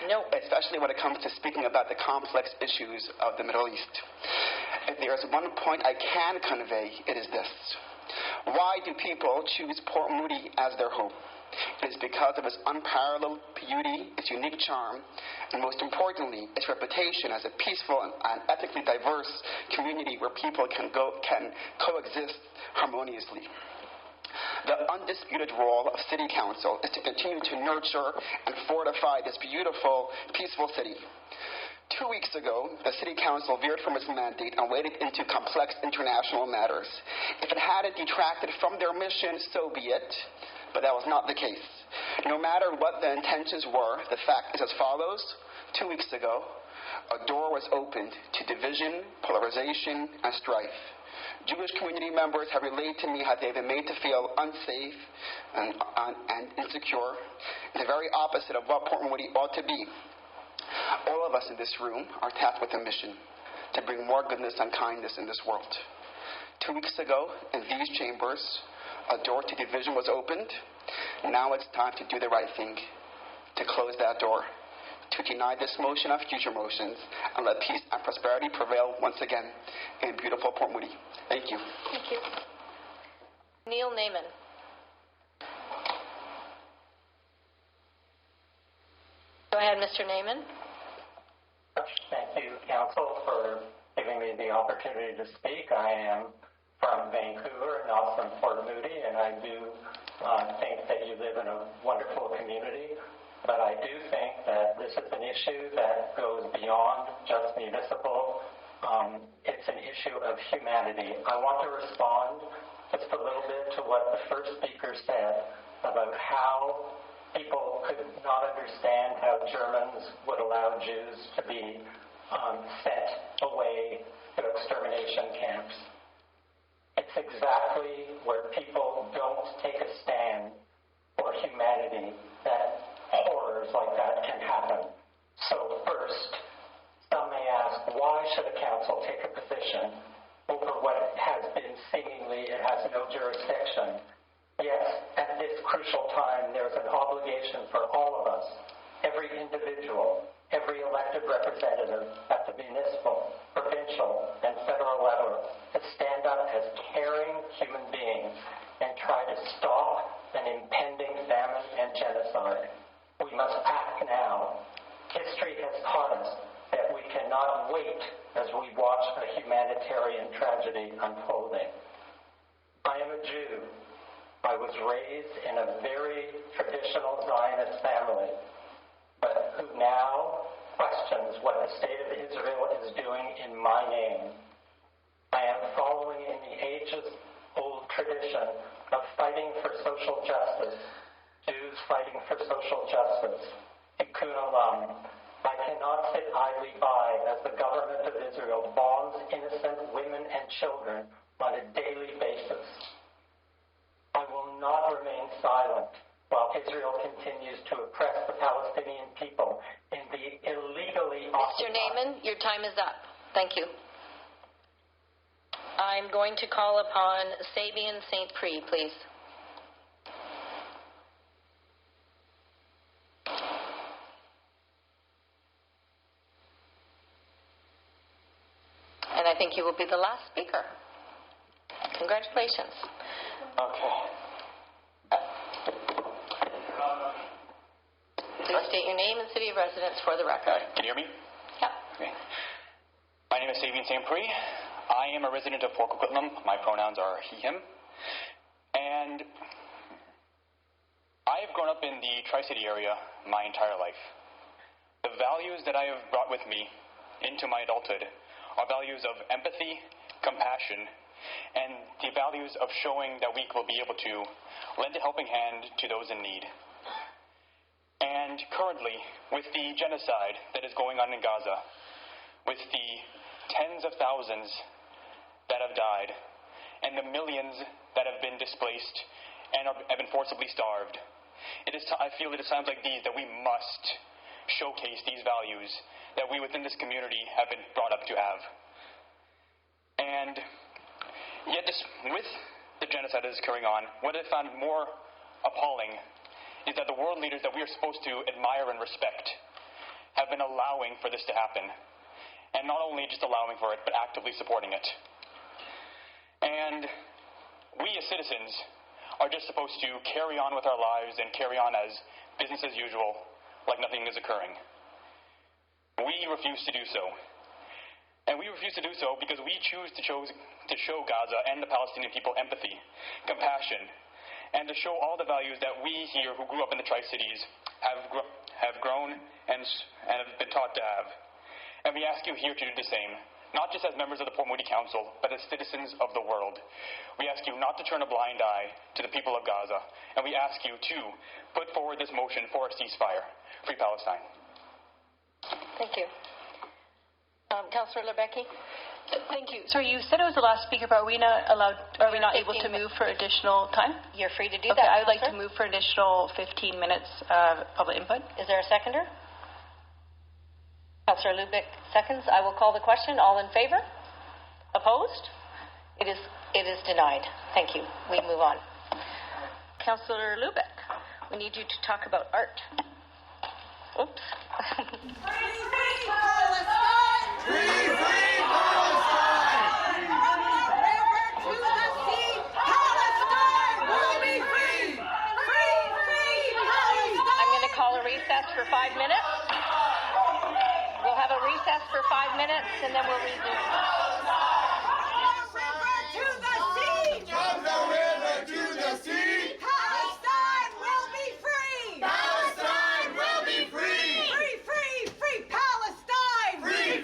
No. Especially when it comes to speaking about the complex issues of the Middle East. If there is one point I can convey, it is this. Why do people choose Port Moody as their home? It is because of its unparalleled beauty, its unique charm, and most importantly, its reputation as a peaceful and ethically diverse community where people can coexist harmoniously. The undisputed role of City Council is to continue to nurture and fortify this beautiful, peaceful city. 2 weeks ago, the City Council veered from its mandate and waded into complex international matters. If it hadn't detracted from their mission, so be it, but that was not the case. No matter what the intentions were, the fact is as follows. 2 weeks ago, a door was opened to division, polarization, and strife. Jewish community members have relayed to me how they've been made to feel unsafe and insecure, the very opposite of what Port Moody ought to be. All of us in this room are tasked with a mission to bring more goodness and kindness in this world. 2 weeks ago, in these chambers, a door to division was opened. Now it's time to do the right thing, to close that door, to deny this motion of future motions, and let peace and prosperity prevail once again in beautiful Port Moody. Thank you. Thank you. Neil Naiman. Go ahead, Mr. Naiman. Thank you, Council, for giving me the opportunity to speak. I am from Vancouver, not from Port Moody, and I do think that you live in a wonderful community. But I do think that this is an issue that goes beyond just municipal. It's an issue of humanity. I want to respond just a little bit to what the first speaker said about how people could not understand how Germans would allow Jews to be sent away to extermination camps. It's exactly where people don't take a stand for humanity that horrors like that can happen. So first, some may ask, why should a council take a position over what has been seemingly it has no jurisdiction? Yes, at this crucial time, there's an obligation for all of us, every individual, every elected representative at the municipal, provincial, and federal level to stand up as caring human beings and try to stop an impending famine and genocide. We must act now. History has taught us that we cannot wait as we watch a humanitarian tragedy unfolding. I am a Jew. I was raised in a very traditional Zionist family, but who now questions what the state of Israel is doing in my name. I am following in the ages-old tradition of fighting for social justice, Jews fighting for social justice. Tikkun Olam. I cannot sit idly by as the government of Israel bombs innocent women and children on a daily basis. I will not remain silent while Israel continues to oppress the Palestinian people in the illegally occupied... Mr. Naiman, your time is up. Thank you. I'm going to call upon Sabian St. Prix, please. And I think you will be the last speaker. Congratulations. Okay. Please state your name and city of residence for the record. Can you hear me? Yeah. Okay. My name is Sabian St. Prix. I am a resident of Port Coquitlam. My pronouns are he, him. And I have grown up in the Tri-City area my entire life. The values that I have brought with me into my adulthood are values of empathy, compassion, and the values of showing that we will be able to lend a helping hand to those in need. And currently, with the genocide that is going on in Gaza, with the tens of thousands that have died, and the millions that have been displaced and have been forcibly starved, I feel it is times like these that we must showcase these values that we within this community have been brought up to have. And yet, with the genocide that is carrying on, what I found more appalling is that the world leaders that we are supposed to admire and respect have been allowing for this to happen. And not only just allowing for it, but actively supporting it. And we as citizens are just supposed to carry on with our lives and carry on as business as usual, like nothing is occurring. We refuse to do so. And we refuse to do so because we choose to show Gaza and the Palestinian people empathy, compassion, and to show all the values that we here who grew up in the Tri-Cities have grown and have been taught to have. And we ask you here to do the same, not just as members of the Port Moody Council, but as citizens of the world. We ask you not to turn a blind eye to the people of Gaza, and we ask you to put forward this motion for a ceasefire. Free Palestine. Thank you. Councillor Lebecki. Thank you. So you said it was the last speaker, but are we not able to move for additional time? You're free to do that. Okay, I would like to move for additional 15 minutes public input. Is there a seconder? Councillor Lubeck seconds. I will call the question. All in favor? Opposed? It is denied. Thank you. We move on. Councillor Lubeck, we need you to talk about art. Oops. Free Palestine! Free Palestine! From the river to the sea, Palestine will be free! Free Palestine! I'm going to call a recess for 5 minutes. We'll have a recess for 5 minutes, and then we'll resume. From the river to the sea, Palestine will be free! Palestine will be free! Free Palestine! Free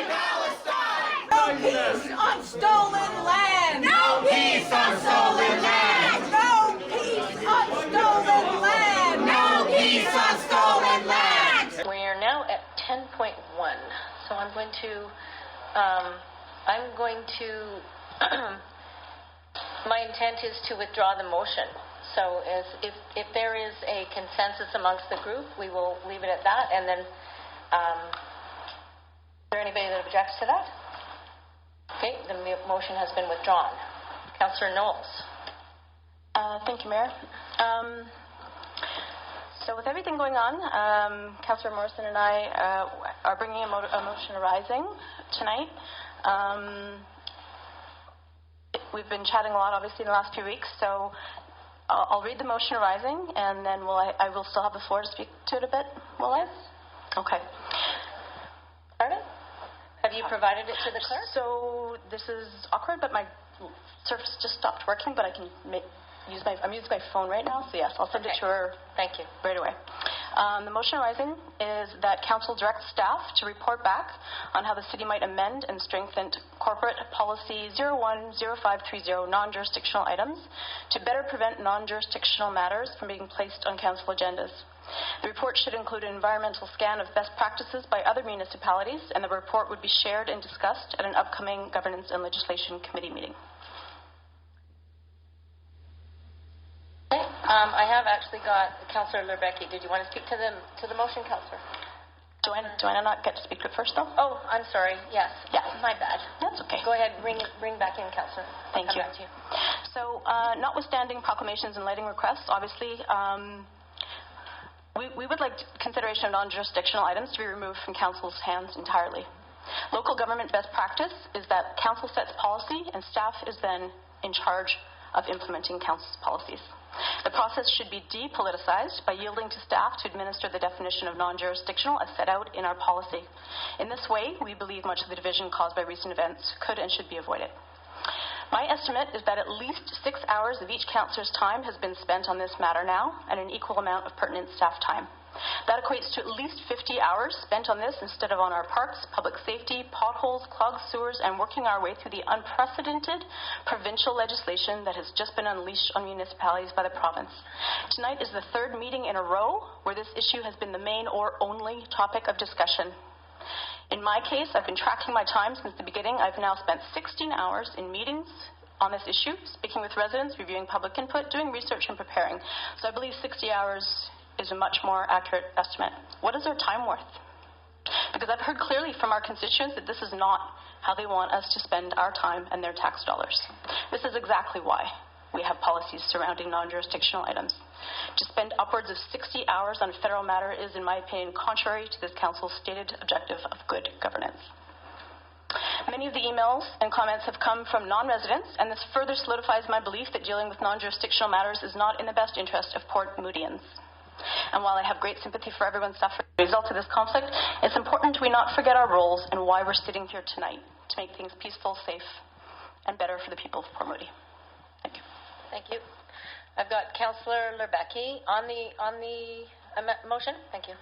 Palestine! No peace on stolen land! No peace on stolen land! No peace on stolen land! No peace on stolen land! We are now at 10.1, so I'm going to my intent is to withdraw the motion. So if there is a consensus amongst the group, we will leave it at that. And then, is there anybody that objects to that? Okay, the motion has been withdrawn. Councillor Knowles. Thank you, Mayor. So with everything going on, Councillor Morrison and I are bringing a motion arising tonight. We've been chatting a lot, obviously, in the last few weeks, so I'll read the motion arising, and then I will still have the floor to speak to it a bit, will I? Okay. Pardon? Have you provided it to the clerk? So this is awkward, but my surface just stopped working, but I can I'm using my phone right now, so yes, I'll send it to her. Thank you. Right away. The motion arising is that Council direct staff to report back on how the City might amend and strengthen Corporate Policy 010530 non-jurisdictional items to better prevent non-jurisdictional matters from being placed on Council agendas. The report should include an environmental scan of best practices by other municipalities, and the report would be shared and discussed at an upcoming Governance and Legislation Committee meeting. I have actually got Councillor Lerbecki. Did you want to speak to the motion, Councillor? Do I not get to speak to it first, though? Oh, I'm sorry. Yes. Yeah. My bad. That's okay. Go ahead. Ring back in, Councillor. Thank you. So, notwithstanding proclamations and lighting requests, obviously, we would like consideration of non-jurisdictional items to be removed from Council's hands entirely. Local government best practice is that Council sets policy and staff is then in charge of implementing Council's policies. The process should be depoliticized by yielding to staff to administer the definition of non-jurisdictional as set out in our policy. In this way, we believe much of the division caused by recent events could and should be avoided. My estimate is that at least 6 hours of each councillor's time has been spent on this matter now, and an equal amount of pertinent staff time. That equates to at least 50 hours spent on this instead of on our parks, public safety, potholes, clogged sewers, and working our way through the unprecedented provincial legislation that has just been unleashed on municipalities by the province. Tonight is the third meeting in a row where this issue has been the main or only topic of discussion. In my case, I've been tracking my time since the beginning. I've now spent 16 hours in meetings on this issue, speaking with residents, reviewing public input, doing research, and preparing. So I believe 60 hours is a much more accurate estimate. What is our time worth? Because I've heard clearly from our constituents that this is not how they want us to spend our time and their tax dollars. This is exactly why we have policies surrounding non-jurisdictional items. To spend upwards of 60 hours on a federal matter is, in my opinion, contrary to this Council's stated objective of good governance. Many of the emails and comments have come from non-residents, and this further solidifies my belief that dealing with non-jurisdictional matters is not in the best interest of Port Moodians. And while I have great sympathy for everyone suffering as a result of this conflict, it's important we not forget our roles and why we're sitting here tonight, to make things peaceful, safe, and better for the people of Port Moody. Thank you. Thank you. I've got Councillor Lerbecki on the motion. Thank you.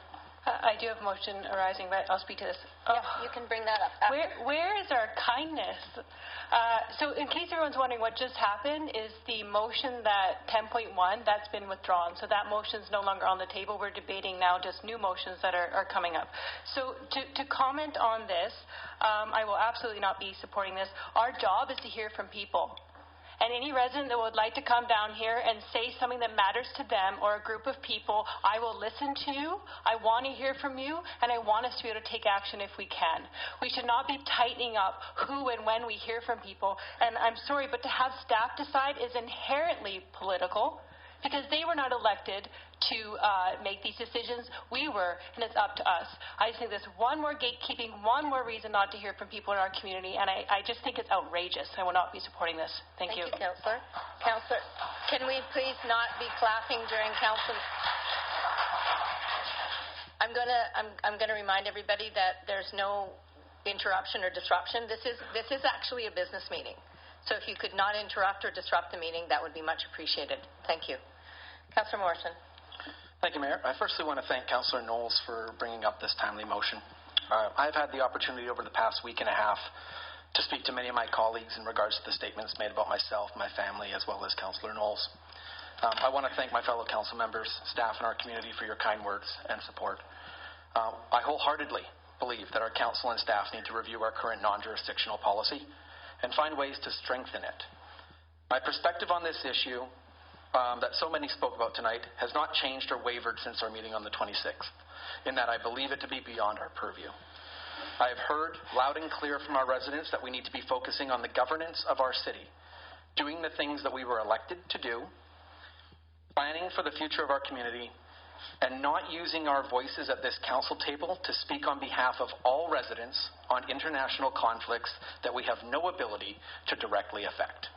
I do have a motion arising, but I'll speak to this. Yeah, you can bring that up after. Where is our kindness? So in case everyone's wondering what just happened is the motion that 10.1, that's been withdrawn. So that motion's no longer on the table. We're debating now just new motions that are coming up. So to comment on this, I will absolutely not be supporting this. Our job is to hear from people. And any resident that would like to come down here and say something that matters to them or a group of people, I will listen to you, I want to hear from you, and I want us to be able to take action if we can. We should not be tightening up who and when we hear from people. And I'm sorry, but to have staff decide is inherently political because they were not elected to make these decisions. We were, and it's up to us. I just think there's one more gatekeeping, one more reason not to hear from people in our community, and I just think it's outrageous. I will not be supporting this. Thank you. Thank you, Councillor. Councillor, can we please not be clapping during council? I'm gonna remind everybody that there's no interruption or disruption. This is actually a business meeting. So if you could not interrupt or disrupt the meeting, that would be much appreciated. Thank you. Councillor Morrison. Thank you, Mayor. I firstly want to thank Councillor Knowles for bringing up this timely motion. I've had the opportunity over the past week and a half to speak to many of my colleagues in regards to the statements made about myself, my family, as well as Councillor Knowles. I want to thank my fellow council members, staff, and our community for your kind words and support. I wholeheartedly believe that our council and staff need to review our current non-jurisdictional policy and find ways to strengthen it. My perspective on this issue that so many spoke about tonight has not changed or wavered since our meeting on the 26th, in that I believe it to be beyond our purview. I have heard loud and clear from our residents that we need to be focusing on the governance of our city, doing the things that we were elected to do, planning for the future of our community, and not using our voices at this council table to speak on behalf of all residents on international conflicts that we have no ability to directly affect.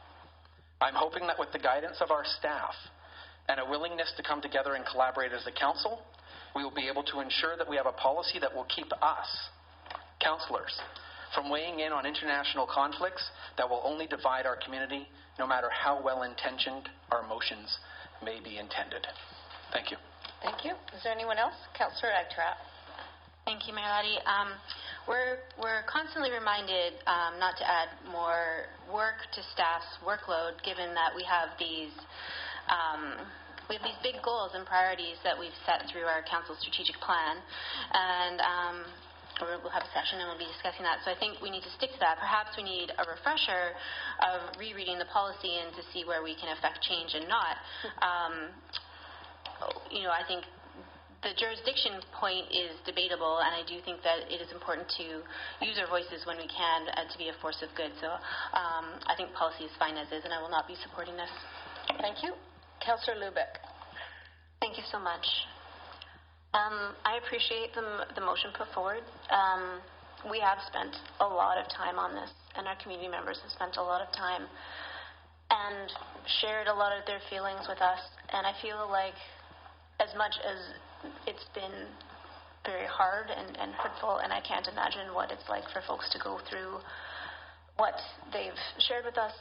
I'm hoping that with the guidance of our staff and a willingness to come together and collaborate as a council, we will be able to ensure that we have a policy that will keep us, councillors, from weighing in on international conflicts that will only divide our community, no matter how well-intentioned our motions may be intended. Thank you. Thank you. Is there anyone else? Councillor Agtrap. Thank you, Mayor Laddie. We're constantly reminded not to add more work to staff's workload, given that we have these big goals and priorities that we've set through our council strategic plan. And we'll have a session and we'll be discussing that. So I think we need to stick to that. Perhaps we need a refresher of rereading the policy and to see where we can affect change and not. I think the jurisdiction point is debatable, and I do think that it is important to use our voices when we can to be a force of good. So I think policy is fine as is, and I will not be supporting this. Thank you. Councillor Lubeck. Thank you so much. I appreciate the motion put forward. We have spent a lot of time on this, and our community members have spent a lot of time and shared a lot of their feelings with us. And I feel like as much as it's been very hard and hurtful, and I can't imagine what it's like for folks to go through what they've shared with us,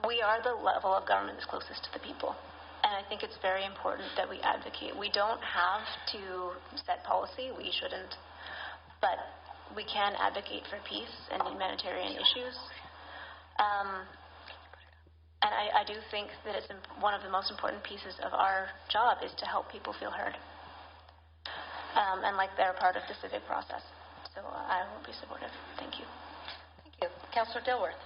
we are the level of government that's closest to the people. And I think it's very important that we advocate. We don't have to set policy. We shouldn't. But we can advocate for peace and humanitarian issues. And I do think that it's one of the most important pieces of our job is to help people feel heard. And like they're part of the civic process. So I will be supportive. Thank you. Thank you. Councillor Dilworth.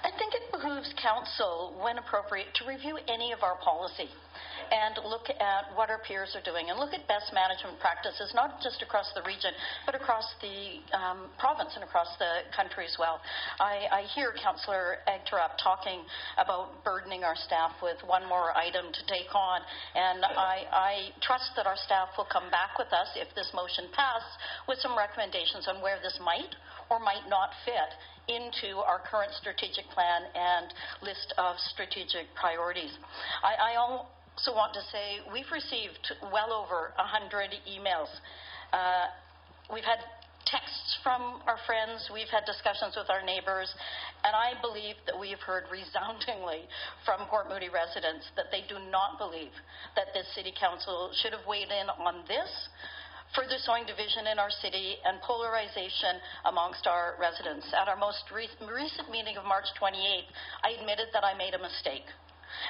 I think it behooves Council, when appropriate, to review any of our policy and look at what our peers are doing and look at best management practices, not just across the region, but across the province and across the country as well. I hear Councillor Egterup talking about burdening our staff with one more item to take on, and I trust that our staff will come back with us, if this motion passes, with some recommendations on where this might or might not fit into our current strategic plan and list of strategic priorities. I also want to say we've received well over 100 emails. We've had texts from our friends, we've had discussions with our neighbours, and I believe that we have heard resoundingly from Port Moody residents that they do not believe that this City Council should have weighed in on this, further sowing division in our city and polarization amongst our residents. At our most recent meeting of March 28th, I admitted that I made a mistake.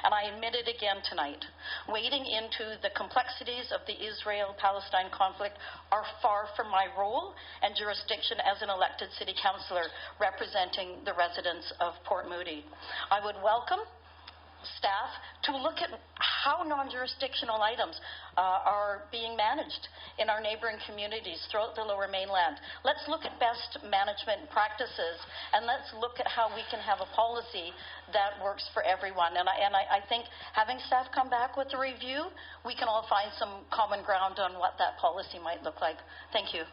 And I admit it again tonight. Wading into the complexities of the Israel-Palestine conflict are far from my role and jurisdiction as an elected city councillor representing the residents of Port Moody. I would welcome staff to look at how non-jurisdictional items are being managed in our neighbouring communities throughout the Lower Mainland. Let's look at best management practices, and let's look at how we can have a policy that works for everyone. And I think having staff come back with a review, we can all find some common ground on what that policy might look like. Thank you.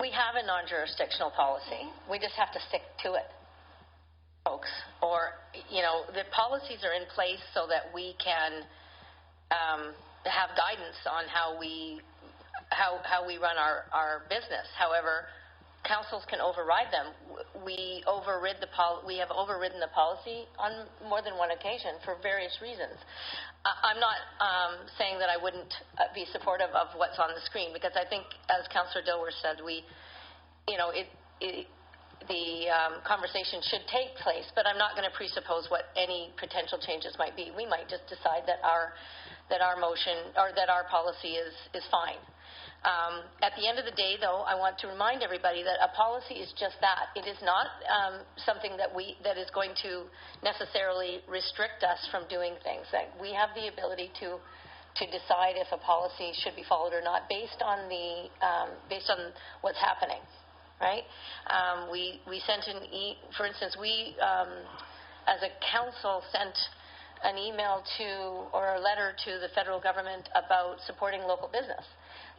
We have a non-jurisdictional policy. We just have to stick to it, folks. Or, the policies are in place so that we can have guidance on how we run our business. However, councils can override them. We have overridden the policy on more than one occasion for various reasons. I'm not saying that I wouldn't be supportive of what's on the screen, because I think, as Councillor Dilworth said, the conversation should take place, but I'm not going to presuppose what any potential changes might be. We might just decide that our motion or that our policy is fine. At the end of the day, though, I want to remind everybody that a policy is just that. It is not something that is going to necessarily restrict us from doing things. That we have the ability to decide if a policy should be followed or not based on what's happening. Right? We sent for instance, we as a council sent an email or a letter to the federal government about supporting local business.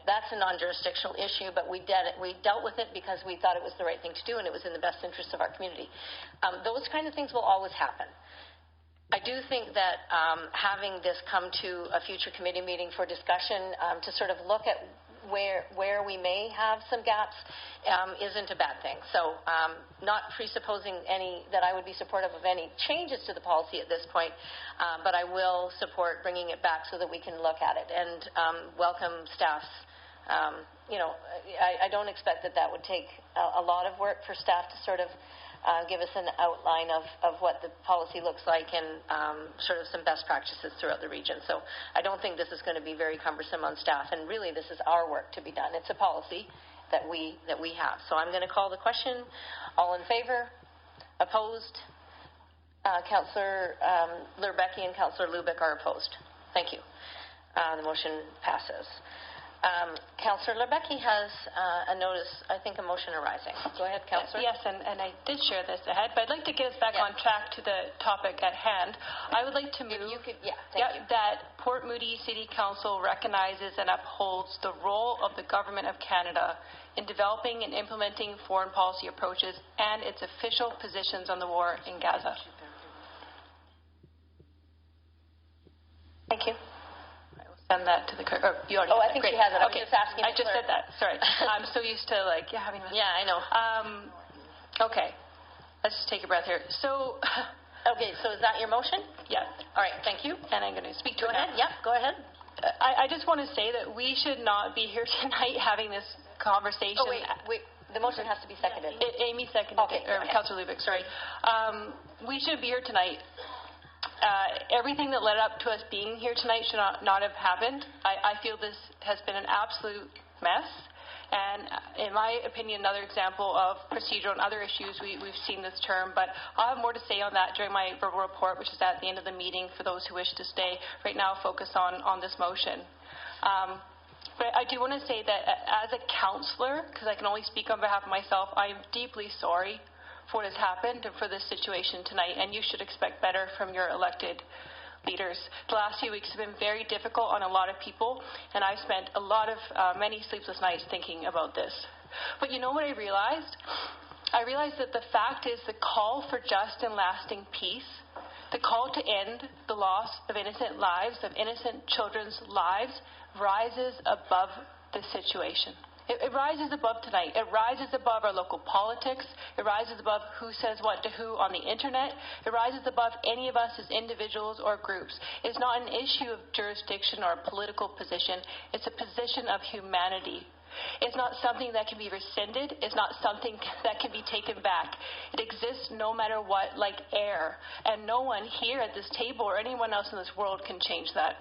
That's a non-jurisdictional issue, but we dealt with it because we thought it was the right thing to do and it was in the best interest of our community. Those kind of things will always happen. I do think that having this come to a future committee meeting for discussion to sort of look at where we may have some gaps isn't a bad thing. So not presupposing that I would be supportive of any changes to the policy at this point, but I will support bringing it back so that we can look at it and welcome staff's. I don't expect that would take a lot of work for staff to sort of give us an outline of what the policy looks like and sort of some best practices throughout the region. So I don't think this is going to be very cumbersome on staff, and really this is our work to be done. It's a policy that we have. So I'm going to call the question. All in favor? Opposed? Councillor Lerbecki and Councillor Lubick are opposed. Thank you. The motion passes. Councillor Lerbecki has a notice, I think, a motion arising. Go ahead, Councillor. Yes, and I did share this ahead, but I'd like to get us back on track to the topic at hand. I would like to move that Port Moody City Council recognizes and upholds the role of the Government of Canada in developing and implementing foreign policy approaches and its official positions on the war in Gaza. Thank you. I will send that to the clerk. You already I think she has it. I was just asking I just said that. Sorry. I'm so used to having my... Yeah, I know. Okay. Let's just take a breath here. So... Okay, so is that your motion? Yeah. All right, thank you. And I'm going to speak to it now. Yeah, go ahead. I just want to say that we should not be here tonight having this conversation. Oh, wait. The motion has to be seconded. Amy seconded it, or Councillor Lubick, sorry. We should be here tonight. Everything that led up to us being here tonight should not have happened. I feel this has been an absolute mess. And in my opinion, another example of procedural and other issues, we've seen this term, but I'll have more to say on that during my verbal report, which is at the end of the meeting for those who wish to stay. Right now, focus on this motion. But I do want to say that as a councillor, because I can only speak on behalf of myself, I am deeply sorry for what has happened and for this situation tonight, and you should expect better from your elected leaders. The last few weeks have been very difficult on a lot of people, and I've spent a lot of many sleepless nights thinking about this. But you know what I realized? I realized that the fact is the call for just and lasting peace, the call to end the loss of innocent lives, of innocent children's lives, rises above the situation. It rises above tonight. It rises above our local politics. It rises above who says what to who on the internet. It rises above any of us as individuals or groups. It's not an issue of jurisdiction or a political position. It's a position of humanity. It's not something that can be rescinded. It's not something that can be taken back. It exists no matter what, like air. And no one here at this table or anyone else in this world can change that.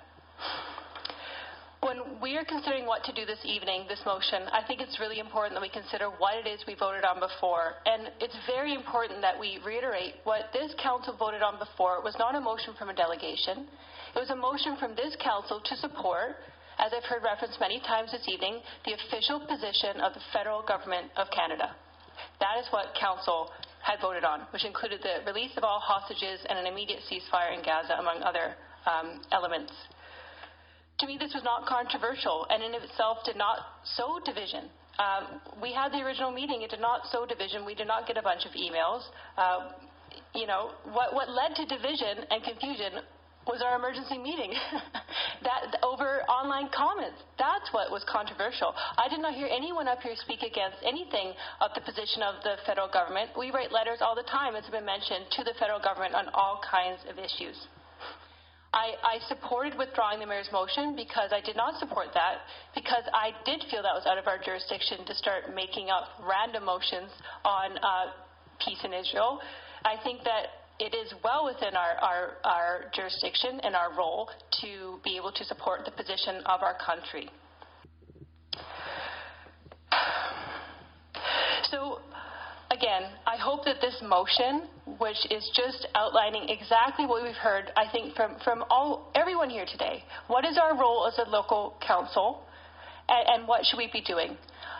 When we are considering what to do this evening, this motion, I think it's really important that we consider what it is we voted on before. And it's very important that we reiterate what this council voted on before was not a motion from a delegation. It was a motion from this council to support, as I've heard referenced many times this evening, the official position of the federal government of Canada. That is what council had voted on, which included the release of all hostages and an immediate ceasefire in Gaza, among other elements. To me, this was not controversial, and in itself did not sow division. We had the original meeting. It did not sow division. We did not get a bunch of emails. What led to division and confusion was our emergency meeting. That over online comments. That's what was controversial. I did not hear anyone up here speak against anything of the position of the federal government. We write letters all the time, as has been mentioned, to the federal government on all kinds of issues. I supported withdrawing the mayor's motion because I did not support that, because I did feel that was out of our jurisdiction to start making up random motions on peace in Israel. I think that it is well within our jurisdiction and our role to be able to support the position of our country. So, again, I hope that this motion, which is just outlining exactly what we've heard, I think, from everyone here today, what is our role as a local council, and what should we be doing?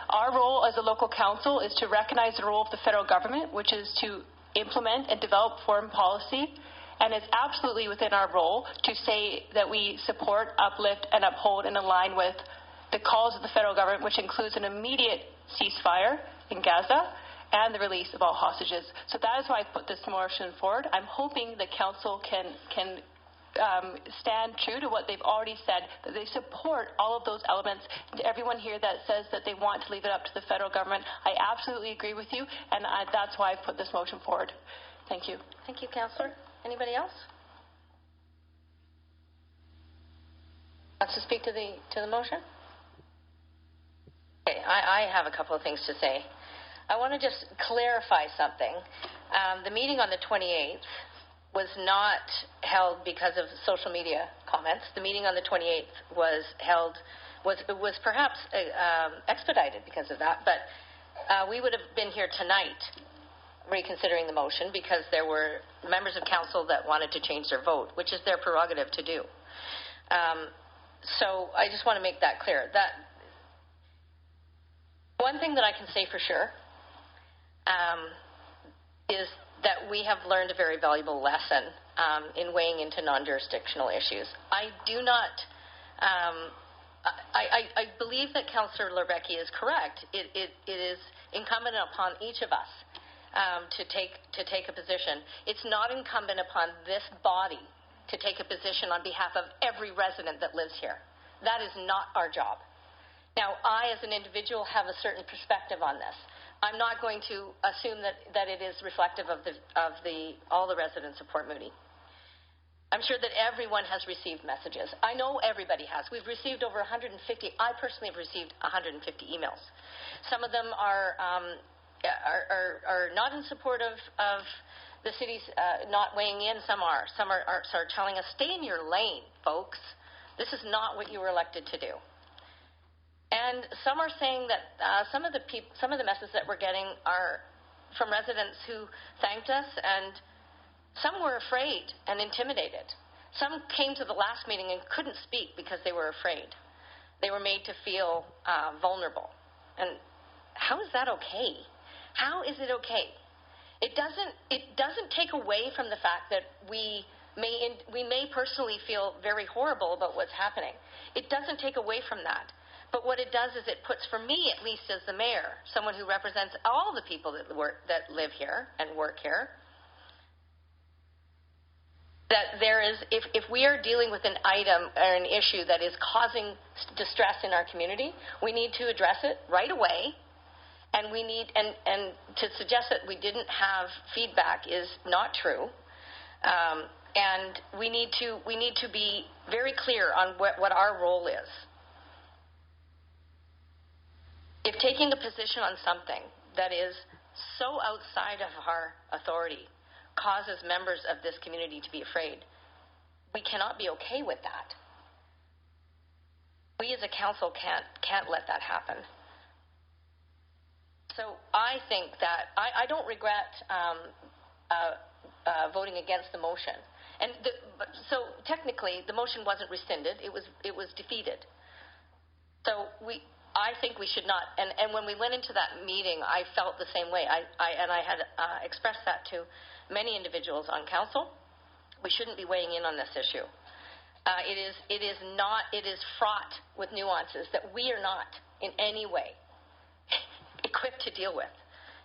Our role as a local council is to recognize the role of the federal government, which is to implement and develop foreign policy, and it's absolutely within our role to say that we support, uplift, and uphold and align with the calls of the federal government, which includes an immediate ceasefire in Gaza and the release of all hostages. So that is why I put this motion forward. I'm hoping the council can stand true to what they've already said, that they support all of those elements. And everyone here that says that they want to leave it up to the federal government, I absolutely agree with you, and that's why I put this motion forward. Thank you. Thank you, Councillor. Anybody else? Wants to speak to the motion? Okay, I have a couple of things to say. I want to just clarify something. The meeting on the 28th was not held because of social media comments. The meeting on the 28th was perhaps expedited because of that, but we would have been here tonight reconsidering the motion because there were members of council that wanted to change their vote, which is their prerogative to do. So I just want to make that clear. That one thing that I can say for sure is that we have learned a very valuable lesson in weighing into non-jurisdictional issues. I do not. I believe that Councillor Lerbecki is correct. It is incumbent upon each of us to take a position. It's not incumbent upon this body to take a position on behalf of every resident that lives here. That is not our job. Now, I, as an individual, have a certain perspective on this. I'm not going to assume that it is reflective of all the residents of Port Moody. I'm sure that everyone has received messages. I know everybody has. We've received over 150. I personally have received 150 emails. Some of them are not in support of the city's not weighing in. Some are. Some are telling us, stay in your lane, folks. This is not what you were elected to do. And some are saying that some of the messages that we're getting are from residents who thanked us, and some were afraid and intimidated. Some came to the last meeting and couldn't speak because they were afraid. They were made to feel vulnerable. And how is that okay? How is it okay? It doesn't take away from the fact that we may personally feel very horrible about what's happening. It doesn't take away from that. But what it does is it puts, for me at least as the mayor, someone who represents all the people that live here and work here, that there is, if we are dealing with an item or an issue that is causing distress in our community, we need to address it right away. And we need, and to suggest that we didn't have feedback is not true. And we need to be very clear on what our role is. If taking a position on something that is so outside of our authority causes members of this community to be afraid, we cannot be okay with that. We as a council can't let that happen. So I think that I don't regret voting against the motion. And so technically the motion wasn't rescinded; it was defeated. So I think we should not, and when we went into that meeting, I felt the same way. I had expressed that to many individuals on council. We shouldn't be weighing in on this issue. It is fraught with nuances that we are not in any way equipped to deal with.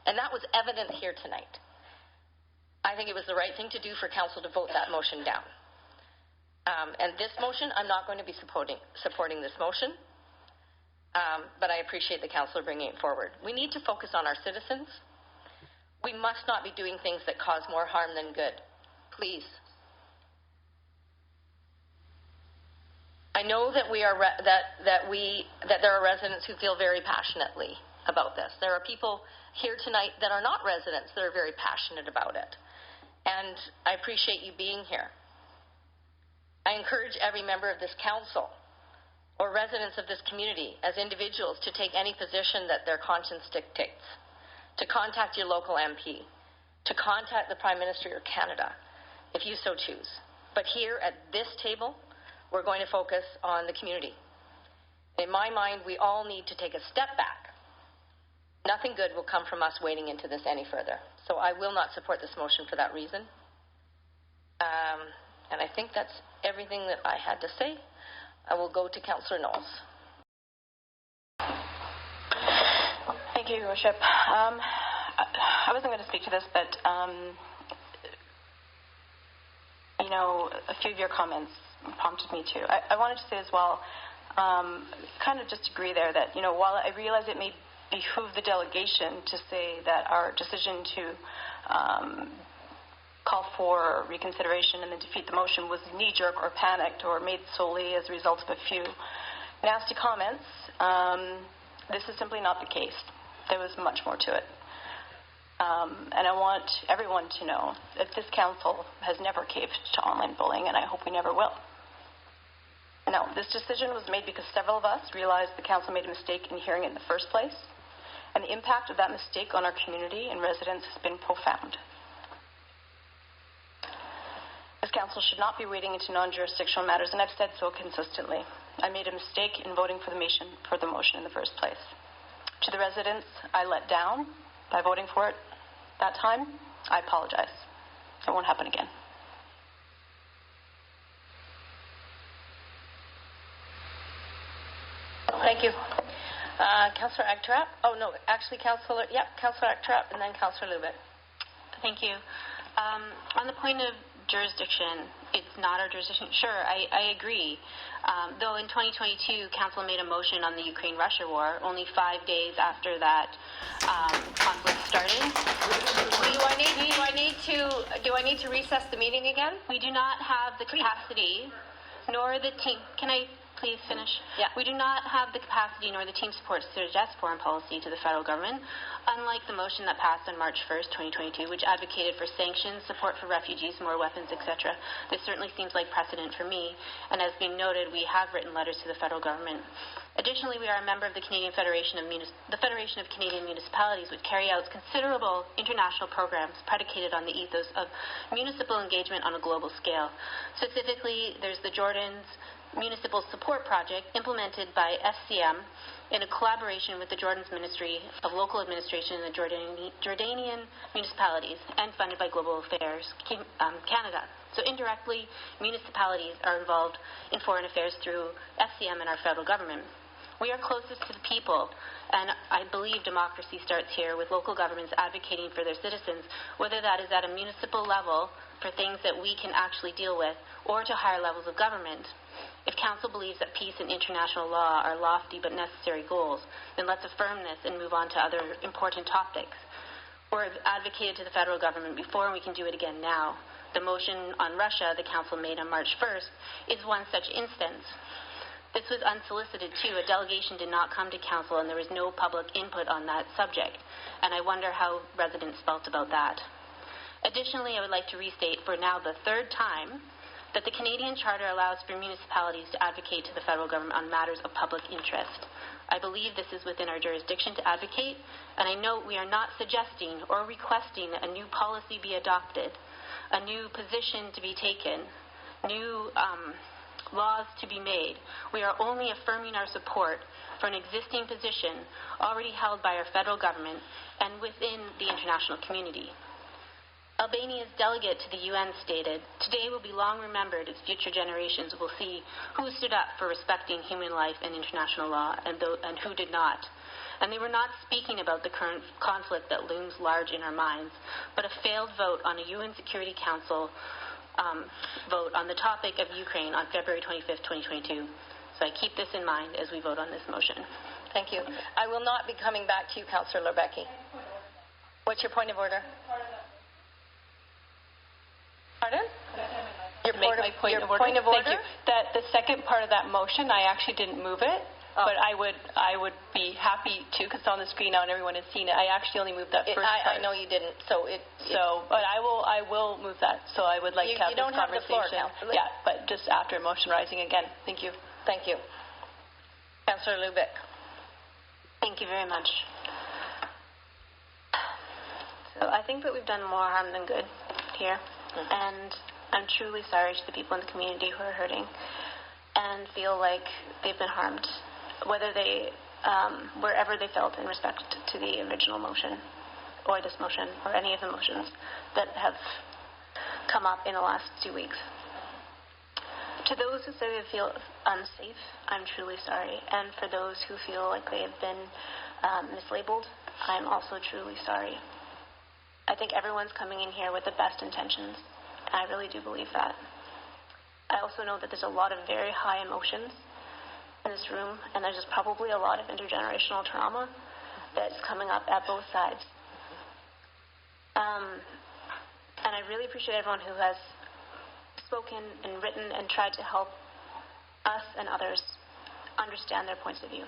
And that was evident here tonight. I think it was the right thing to do for council to vote that motion down. And this motion, I'm not going to be supporting this motion. But I appreciate the councillor bringing it forward. We need to focus on our citizens. We must not be doing things that cause more harm than good. Please. I know that there are residents who feel very passionately about this. There are people here tonight that are not residents that are very passionate about it. And I appreciate you being here. I encourage every member of this council or residents of this community as individuals to take any position that their conscience dictates, to contact your local MP, to contact the Prime Minister of Canada, if you so choose. But here at this table, we're going to focus on the community. In my mind, we all need to take a step back. Nothing good will come from us wading into this any further. So I will not support this motion for that reason. And I think that's everything that I had to say. I will go to Councillor Knowles. Thank you, Your Worship. I wasn't going to speak to this, but, a few of your comments prompted me to. I wanted to say as well, kind of just agree there that, while I realize it may behoove the delegation to say that our decision to call for reconsideration and then defeat the motion was knee-jerk or panicked or made solely as a result of a few nasty comments, this is simply not the case. There was much more to it. And I want everyone to know that this council has never caved to online bullying, and I hope we never will. Now, this decision was made because several of us realized the council made a mistake in hearing it in the first place, and the impact of that mistake on our community and residents has been profound. This council should not be wading into non-jurisdictional matters, and I've said so consistently. I made a mistake in voting for the motion in the first place. To the residents I let down by voting for it that time, I apologize. It won't happen again. Thank you. Councillor Agtrap? Oh, no, actually, Councillor Agtrap and then Councillor Lubick. Thank you. On the point of jurisdiction, it's not our jurisdiction. Sure, I agree. Though in 2022, Council made a motion on the Ukraine-Russia war, only 5 days after that conflict started. Do I need to recess the meeting again? We do not have the capacity, nor the team. Can I please finish? Yeah. We do not have the capacity nor the team support to suggest foreign policy to the federal government, unlike the motion that passed on March 1st, 2022, which advocated for sanctions, support for refugees, more weapons, etc. This certainly seems like precedent for me, and as being noted, we have written letters to the federal government. Additionally, we are a member of the Canadian Federation of Canadian Municipalities, which carry out considerable international programs predicated on the ethos of municipal engagement on a global scale. Specifically, there's the Jordan's Municipal Support Project implemented by FCM in a collaboration with the Jordan's Ministry of Local Administration in the Jordanian municipalities and funded by Global Affairs Canada. So indirectly, municipalities are involved in foreign affairs through FCM and our federal government. We are closest to the people, and I believe democracy starts here with local governments advocating for their citizens, whether that is at a municipal level for things that we can actually deal with or to higher levels of government. If Council believes that peace and international law are lofty but necessary goals, then let's affirm this and move on to other important topics. Or advocated to the federal government before, and we can do it again now. The motion on Russia the Council made on March 1st is one such instance. This was unsolicited too. A delegation did not come to Council and there was no public input on that subject. And I wonder how residents felt about that. Additionally, I would like to restate for now the third time that the Canadian Charter allows for municipalities to advocate to the federal government on matters of public interest. I believe this is within our jurisdiction to advocate, and I note we are not suggesting or requesting a new policy be adopted, a new position to be taken, new laws to be made. We are only affirming our support for an existing position already held by our federal government and within the international community. Albania's delegate to the UN stated, "Today will be long remembered as future generations will see who stood up for respecting human life and international law and who did not." And they were not speaking about the current conflict that looms large in our minds, but a failed vote on a UN Security Council vote on the topic of Ukraine on February 25th, 2022. So I keep this in mind as we vote on this motion. Thank you. I will not be coming back to you, Councillor Lebecki. What's your point of order? Pardon? Your point of order? Thank you. That the second part of that motion, I actually didn't move it, but I would be happy to, because it's on the screen now and everyone has seen it. I actually only moved that first part. I know you didn't, but I will move that. So I would like to have this conversation. You don't have the floor now. Yeah, but just after motion rising again. Thank you. Thank you. Councillor Lubick. Thank you very much. So I think that we've done more harm than good here. And I'm truly sorry to the people in the community who are hurting and feel like they've been harmed, whether they, wherever they felt in respect to the original motion or this motion or any of the motions that have come up in the last 2 weeks. To those who say they feel unsafe, I'm truly sorry. And for those who feel like they have been mislabeled, I'm also truly sorry. I think everyone's coming in here with the best intentions. I really do believe that. I also know that there's a lot of very high emotions in this room, and there's probably a lot of intergenerational trauma that's coming up at both sides. And I really appreciate everyone who has spoken and written and tried to help us and others understand their points of view.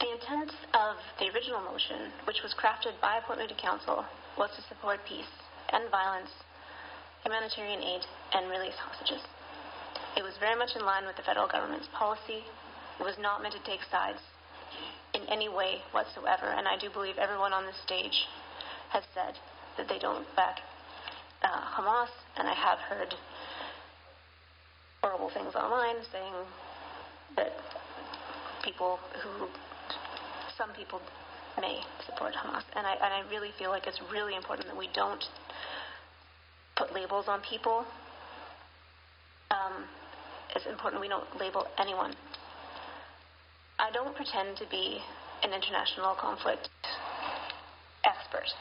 The The intent of the original motion, which was crafted by Port Moody Council, was to support peace, end violence, humanitarian aid, and release hostages. It was very much in line with the federal government's policy. It was not meant to take sides in any way whatsoever, and I do believe everyone on this stage has said that they don't back Hamas, and I have heard horrible things online saying that some people may support Hamas, and I really feel like it's really important that we don't put labels on people. It's important we don't label anyone. I don't pretend to be an international conflict expert.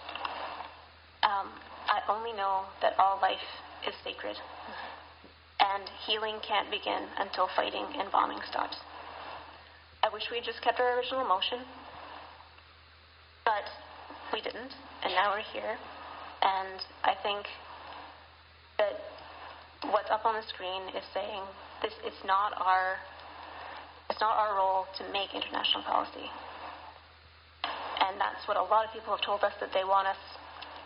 I only know that all life is sacred, and healing can't begin until fighting and bombing stops. I wish we had just kept our original motion, but we didn't, and now we're here. And I think that what's up on the screen is saying this. It's not our role to make international policy, and that's what a lot of people have told us that they want us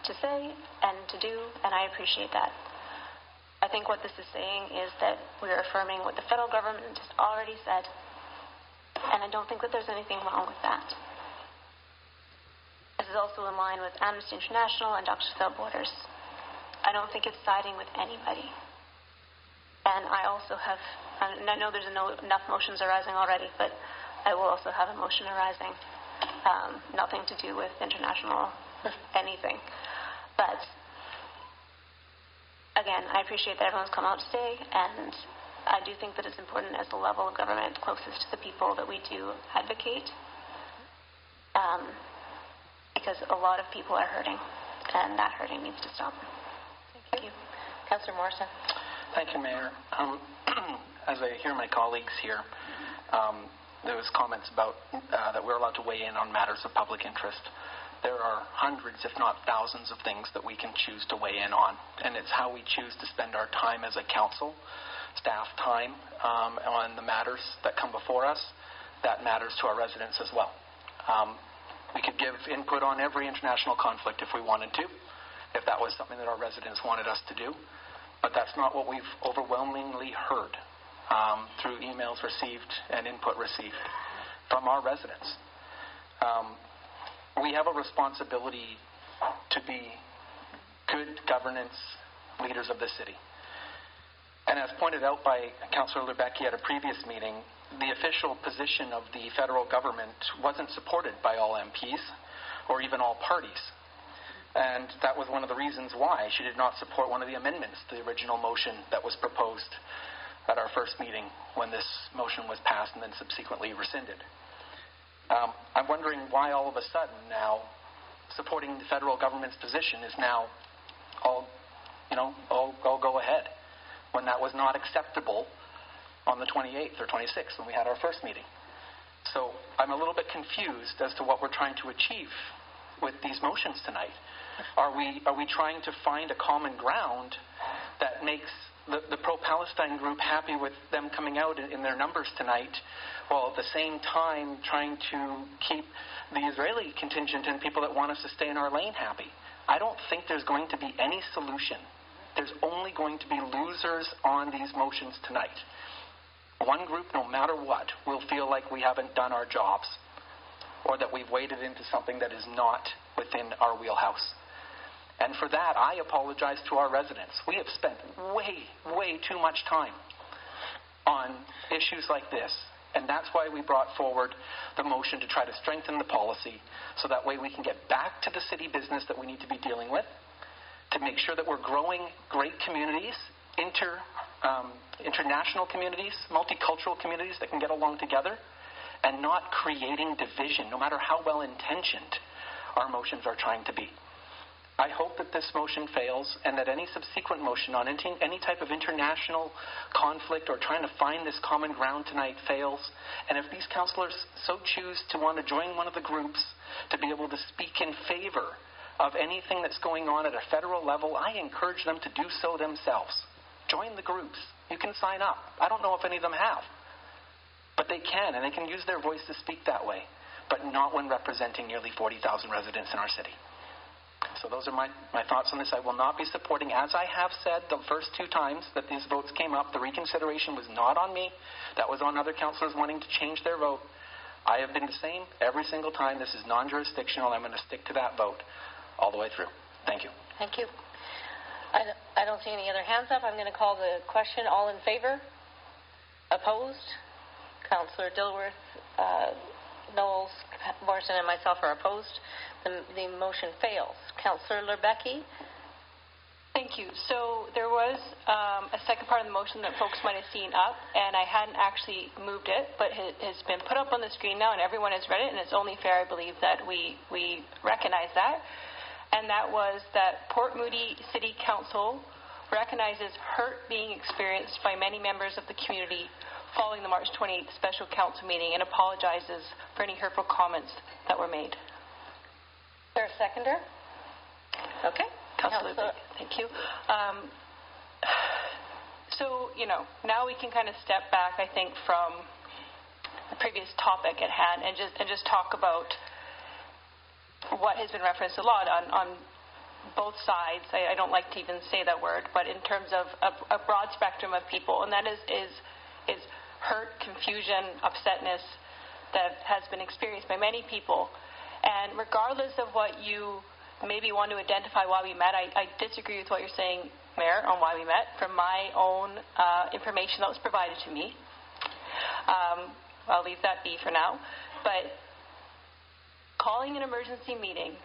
to say and to do, and I appreciate that. I think what this is saying is that we are affirming what the federal government has already said, and I don't think that there's anything wrong with that. This is also in line with Amnesty International and Doctors Without Borders. I don't think it's siding with anybody. And I also have, and I know there's enough motions arising already, but I will also have a motion arising, nothing to do with international anything. But again, I appreciate that everyone's come out today, and I do think that it's important as the level of government closest to the people that we do advocate, because a lot of people are hurting, and that hurting needs to stop. Thank you. Councillor Morrison. Thank you, Mayor. As I hear my colleagues here, there was comments about that we're allowed to weigh in on matters of public interest. There are hundreds, if not thousands, of things that we can choose to weigh in on, and it's how we choose to spend our time as a council, staff time, on the matters that come before us. That matters to our residents as well. We could give input on every international conflict if we wanted to, if that was something that our residents wanted us to do, but that's not what we've overwhelmingly heard through emails received and input received from our residents. We have a responsibility to be good governance leaders of the city. And as pointed out by Councillor Lebecki at a previous meeting, the official position of the federal government wasn't supported by all MPs or even all parties. And that was one of the reasons why she did not support one of the amendments to the original motion that was proposed at our first meeting when this motion was passed and then subsequently rescinded. I'm wondering why all of a sudden now supporting the federal government's position is now all go ahead, when that was not acceptable on the 28th or 26th when we had our first meeting. So I'm a little bit confused as to what we're trying to achieve with these motions tonight. Are we trying to find a common ground that makes the pro-Palestine group happy with them coming out in their numbers tonight, while at the same time trying to keep the Israeli contingent and people that want us to stay in our lane happy? I don't think there's going to be any solution. There's only going to be losers on these motions tonight. One group, no matter what, will feel like we haven't done our jobs, or that we've waded into something that is not within our wheelhouse. And for that, I apologize to our residents. We have spent way too much time on issues like this. And that's why we brought forward the motion to try to strengthen the policy, so that way we can get back to the city business that we need to be dealing with, to make sure that we're growing great communities, international communities, multicultural communities that can get along together, and not creating division, no matter how well-intentioned our motions are trying to be. I hope that this motion fails, and that any subsequent motion on any type of international conflict or trying to find this common ground tonight fails. And if these councillors so choose to want to join one of the groups to be able to speak in favor of anything that's going on at a federal level, I encourage them to do so themselves. Join the groups. You can sign up. I don't know if any of them have, but they can, and they can use their voice to speak that way. but not when representing nearly 40,000 residents in our city. So those are my thoughts on this. I will not be supporting, as I have said the first two times that these votes came up, the reconsideration was not on me. That was on other councillors wanting to change their vote. I have been the same every single time. This is non-jurisdictional. I'm going to stick to that vote all the way through. Thank you. Thank you. I don't see any other hands up. I'm going to call the question. All in favor? Opposed? Councillor Dilworth, Knowles, Morrison, and myself are opposed. The motion fails. Councillor Lerbecki? Thank you. So there was a second part of the motion that folks might have seen up, and I hadn't actually moved it, but it has been put up on the screen now, and everyone has read it, and it's only fair, I believe, that we recognize that. And that was that Port Moody City Council recognizes hurt being experienced by many members of the community following the March 28th special council meeting and apologizes for any hurtful comments that were made. Is there a seconder? Okay. Councillor, thank you. So, now we can kind of step back, I think, from the previous topic at hand and just talk about what has been referenced a lot on both sides. I don't like to even say that word, but in terms of a broad spectrum of people, and that is hurt, confusion, upsetness that has been experienced by many people. And regardless of what you maybe want to identify why we met, I disagree with what you're saying, Mayor, on why we met. From my own information that was provided to me, I'll leave that be for now. But calling an emergency meeting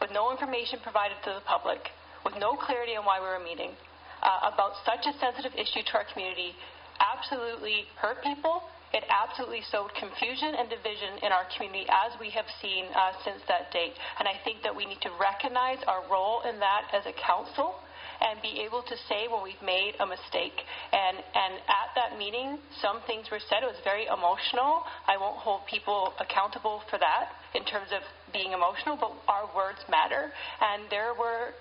with no information provided to the public, with no clarity on why we were meeting, about such a sensitive issue to our community, absolutely hurt people. It absolutely sowed confusion and division in our community, as we have seen since that date. And I think that we need to recognize our role in that as a council and be able to say when we've made a mistake. And at that meeting, some things were said. It was very emotional. I won't hold people accountable for that in terms of being emotional, but our words matter. And there were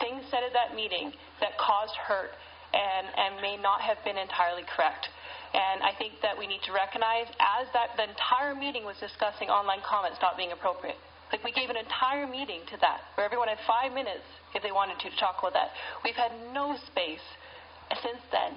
things said at that meeting that caused hurt and may not have been entirely correct. And I think that we need to recognize, as the entire meeting was discussing online comments not being appropriate. Like, we gave an entire meeting to that, where everyone had 5 minutes, if they wanted to talk about that. We've had no space since then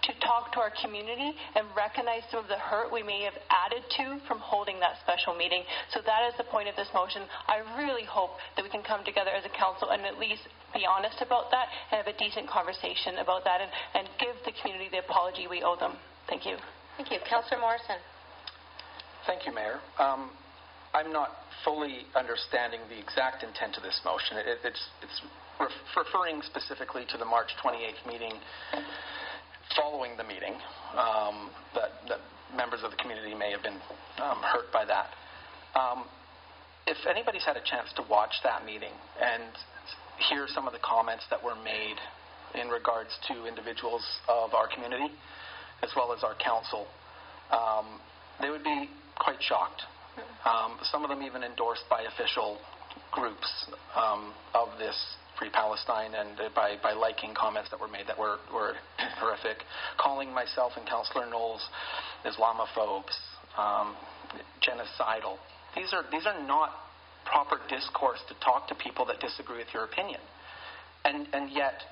to talk to our community and recognize some of the hurt we may have added to from holding that special meeting. So that is the point of this motion. I really hope that we can come together as a council and at least be honest about that and have a decent conversation about that and give the community the apology we owe them. Thank you. Thank you. Councillor Morrison. Thank you, Mayor. I'm not fully understanding the exact intent of this motion. It's referring specifically to the March 28th meeting following the meeting, that members of the community may have been hurt by that. If anybody's had a chance to watch that meeting and hear some of the comments that were made in regards to individuals of our community, as well as our council, they would be quite shocked. Some of them even endorsed by official groups of this Free Palestine, and by liking comments that were made that were horrific, calling myself and Councillor Knowles Islamophobes, genocidal. These are not proper discourse to talk to people that disagree with your opinion. And yet,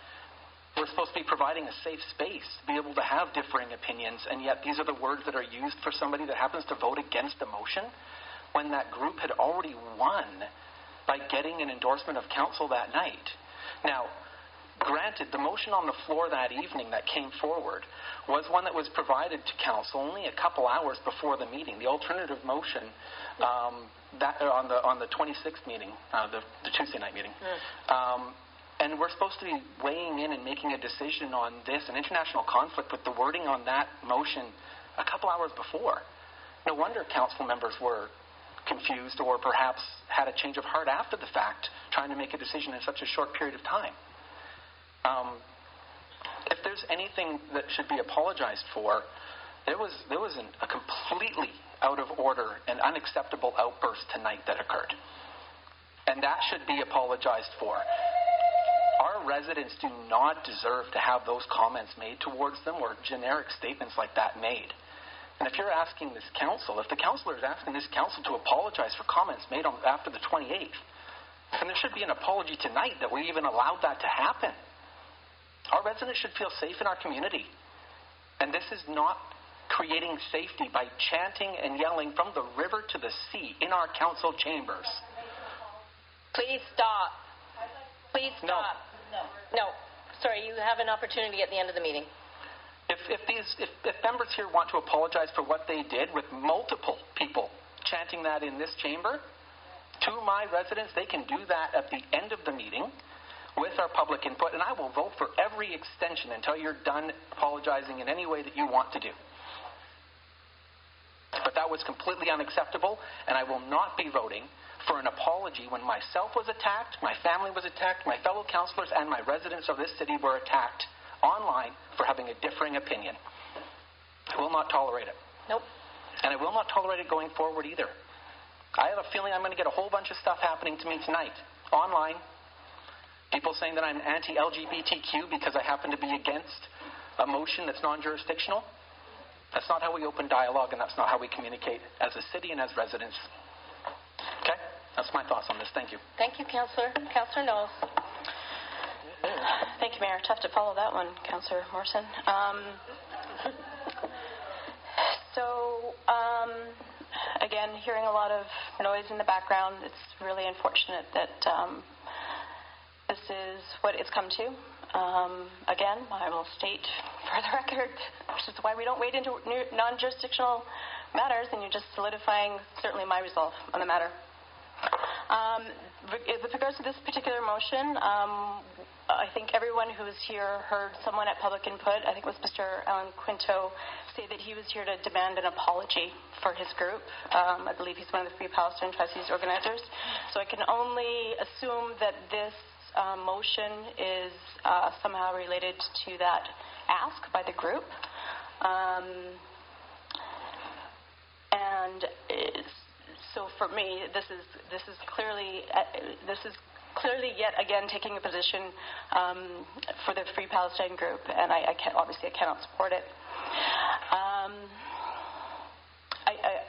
we're supposed to be providing a safe space to be able to have differing opinions, and yet these are the words that are used for somebody that happens to vote against a motion when that group had already won by getting an endorsement of council that night. Now, granted, the motion on the floor that evening that came forward was one that was provided to council only a couple hours before the meeting. The alternative motion that on the 26th meeting, the Tuesday night meeting. And we're supposed to be weighing in and making a decision on this, an international conflict, with the wording on that motion a couple hours before. No wonder council members were confused or perhaps had a change of heart after the fact, trying to make a decision in such a short period of time. If there's anything that should be apologized for, there was a completely out of order and unacceptable outburst tonight that occurred. And that should be apologized for. Our residents do not deserve to have those comments made towards them or generic statements like that made. And if you're asking this council, if the councilor is asking this council to apologize for comments made after the 28th, then there should be an apology tonight that we even allowed that to happen. Our residents should feel safe in our community. And this is not creating safety by chanting and yelling from the river to the sea in our council chambers. Please stop. Please stop. No. Sorry, you have an opportunity at the end of the meeting. If members here want to apologize for what they did with multiple people chanting that in this chamber, to my residents, they can do that at the end of the meeting with our public input, and I will vote for every extension until you're done apologizing in any way that you want to do. But that was completely unacceptable, and I will not be voting for an apology when myself was attacked, my family was attacked, my fellow councillors and my residents of this city were attacked online for having a differing opinion. I will not tolerate it. Nope. And I will not tolerate it going forward either. I have a feeling I'm going to get a whole bunch of stuff happening to me tonight, online. People saying that I'm anti-LGBTQ because I happen to be against a motion that's non-jurisdictional. That's not how we open dialogue, and that's not how we communicate as a city and as residents. Okay? That's my thoughts on this. Thank you. Thank you, Councillor. Councillor Knowles. Thank you, Mayor. Tough to follow that one, Councillor Morrison. Again, hearing a lot of noise in the background. It's really unfortunate that this is what it's come to. Again, I will state for the record, which is why we don't wade into non-jurisdictional matters, and you're just solidifying certainly my resolve on the matter. With regards to this particular motion, I think everyone who was here heard someone at public input, I think it was Mr. Alan Quinto, say that he was here to demand an apology for his group. I believe he's one of the Freedom Palestine Tri-Cities organizers. So I can only assume that this motion is somehow related to that ask by the group. So for me, this is clearly yet again taking a position for the Free Palestine group, and I cannot support it.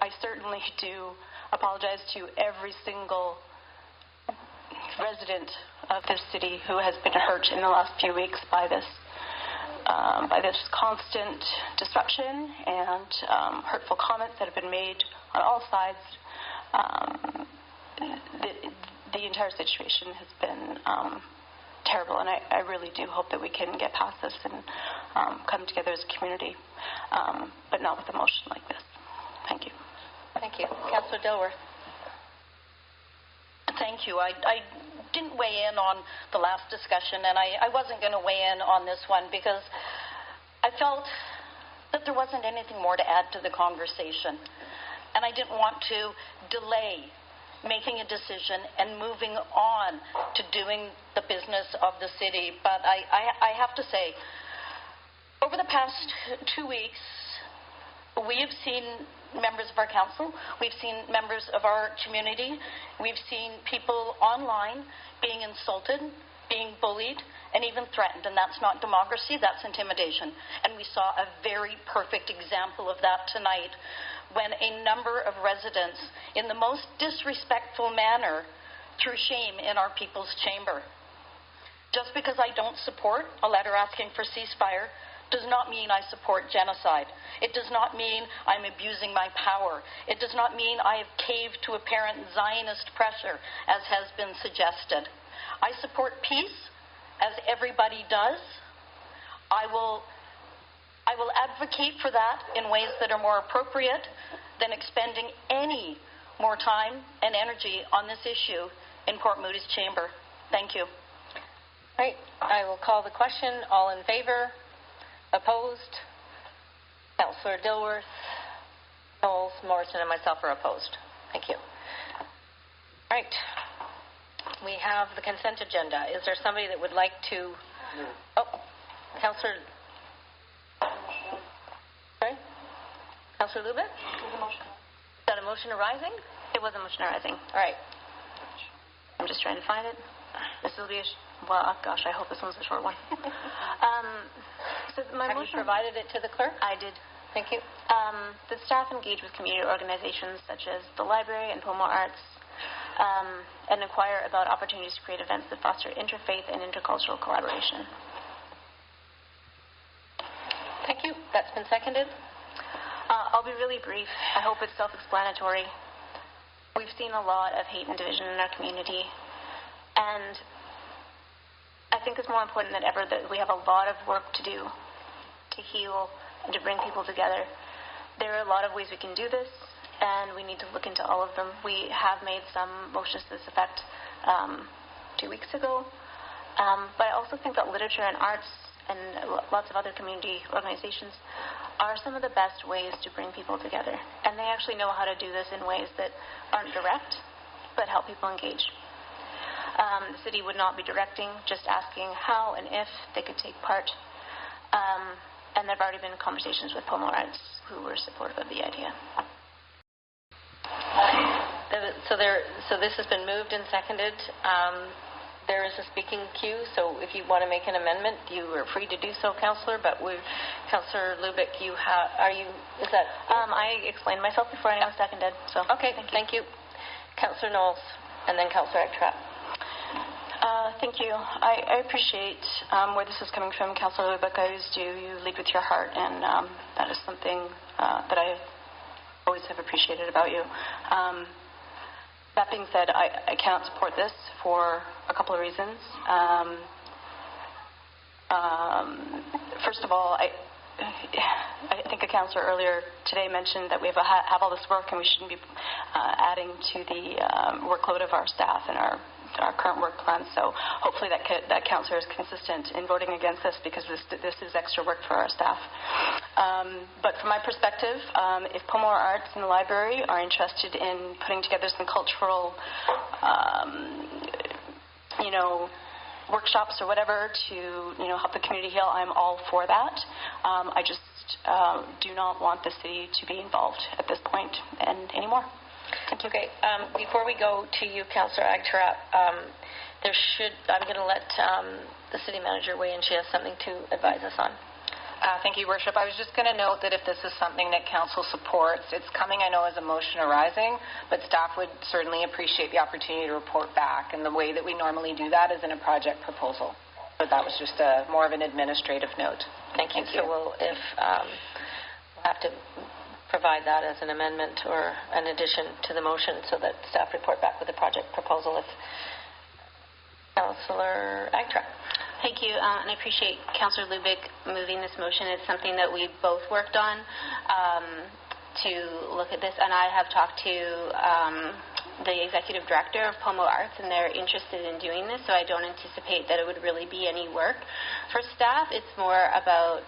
I certainly do apologize to every single resident of this city who has been hurt in the last few weeks by this constant disruption and hurtful comments that have been made on all sides. The entire situation has been terrible, and I really do hope that we can get past this and come together as a community, but not with a motion like this. Thank you. Thank you. Councillor Dilworth. Thank you. I didn't weigh in on the last discussion, and I wasn't going to weigh in on this one because I felt that there wasn't anything more to add to the conversation, and I didn't want to delay making a decision and moving on to doing the business of the city. But I have to say, over the past 2 weeks, we have seen members of our council, we've seen members of our community, we've seen people online being insulted, being bullied, and even threatened. And that's not democracy, that's intimidation. And we saw a very perfect example of that tonight when a number of residents, in the most disrespectful manner, threw shame in our people's chamber. Just because I don't support a letter asking for ceasefire does not mean I support genocide. It does not mean I'm abusing my power. It does not mean I have caved to apparent Zionist pressure, as has been suggested. I support peace, as everybody does. I will advocate for that in ways that are more appropriate than expending any more time and energy on this issue in Port Moody's chamber. Thank you. Right. I will call the question. All in favor? Opposed? Councillor Dilworth, Knowles, Morrison, and myself are opposed. Thank you. Right. We have the consent agenda. Is there somebody that would like to... Oh, Councillor... Sorry? Councillor Lubitz? Is that a motion arising? It was a motion arising. All right. I'm just trying to find it. This will be well, gosh, I hope this one's a short one. So my Have motion, you provided it to the clerk? I did. Thank you. The staff engage with community organizations such as the library and Pomo Arts and inquire about opportunities to create events that foster interfaith and intercultural collaboration. Thank you. That's been seconded. I'll be really brief. I hope it's self-explanatory. We've seen a lot of hate and division in our community, and I think it's more important than ever that we have a lot of work to do to heal and to bring people together. There are a lot of ways we can do this, and we need to look into all of them. We have made some motions to this effect 2 weeks ago, but I also think that literature and arts and lots of other community organizations are some of the best ways to bring people together. And they actually know how to do this in ways that aren't direct, but help people engage. The city would not be directing, just asking how and if they could take part. And there have already been conversations with Pomo Arts who were supportive of the idea. So this has been moved and seconded. There is a speaking queue, so if you want to make an amendment, you are free to do so, Councillor. But Councillor Lubick, is that? I explained myself before anyone seconded. So okay, thank you. Councillor Knowles, and then Councillor Eichtratt. Thank you. I appreciate where this is coming from, Councillor Lubick. I always do. You lead with your heart, and that is something that I always have appreciated about you. That being said, I cannot support this for a couple of reasons. First of all, I think a councillor earlier today mentioned that we have all this work and we shouldn't be adding to the workload of our staff and our current work plan. So hopefully that councillor is consistent in voting against this, because this is extra work for our staff. But from my perspective, if Pomo Arts and the library are interested in putting together some cultural, workshops or whatever to, help the community heal, I'm all for that. I just do not want the city to be involved at this point and anymore. Okay. Before we go to you, Councillor Eichtratt, I'm going to let the city manager weigh in. She has something to advise us on. Thank you, Worship. I was just going to note that if this is something that Council supports, it's coming, I know, as a motion arising, but staff would certainly appreciate the opportunity to report back, and the way that we normally do that is in a project proposal. But that was just more of an administrative note. Thank you. So we'll have to provide that as an amendment or an addition to the motion so that staff report back with the project proposal. If Councillor Eichtratt. Thank you, and I appreciate Councillor Lubick moving this motion. It's something that we both worked on to look at this, and I have talked to the executive director of Pomo Arts, and they're interested in doing this, so I don't anticipate that it would really be any work. For staff, it's more about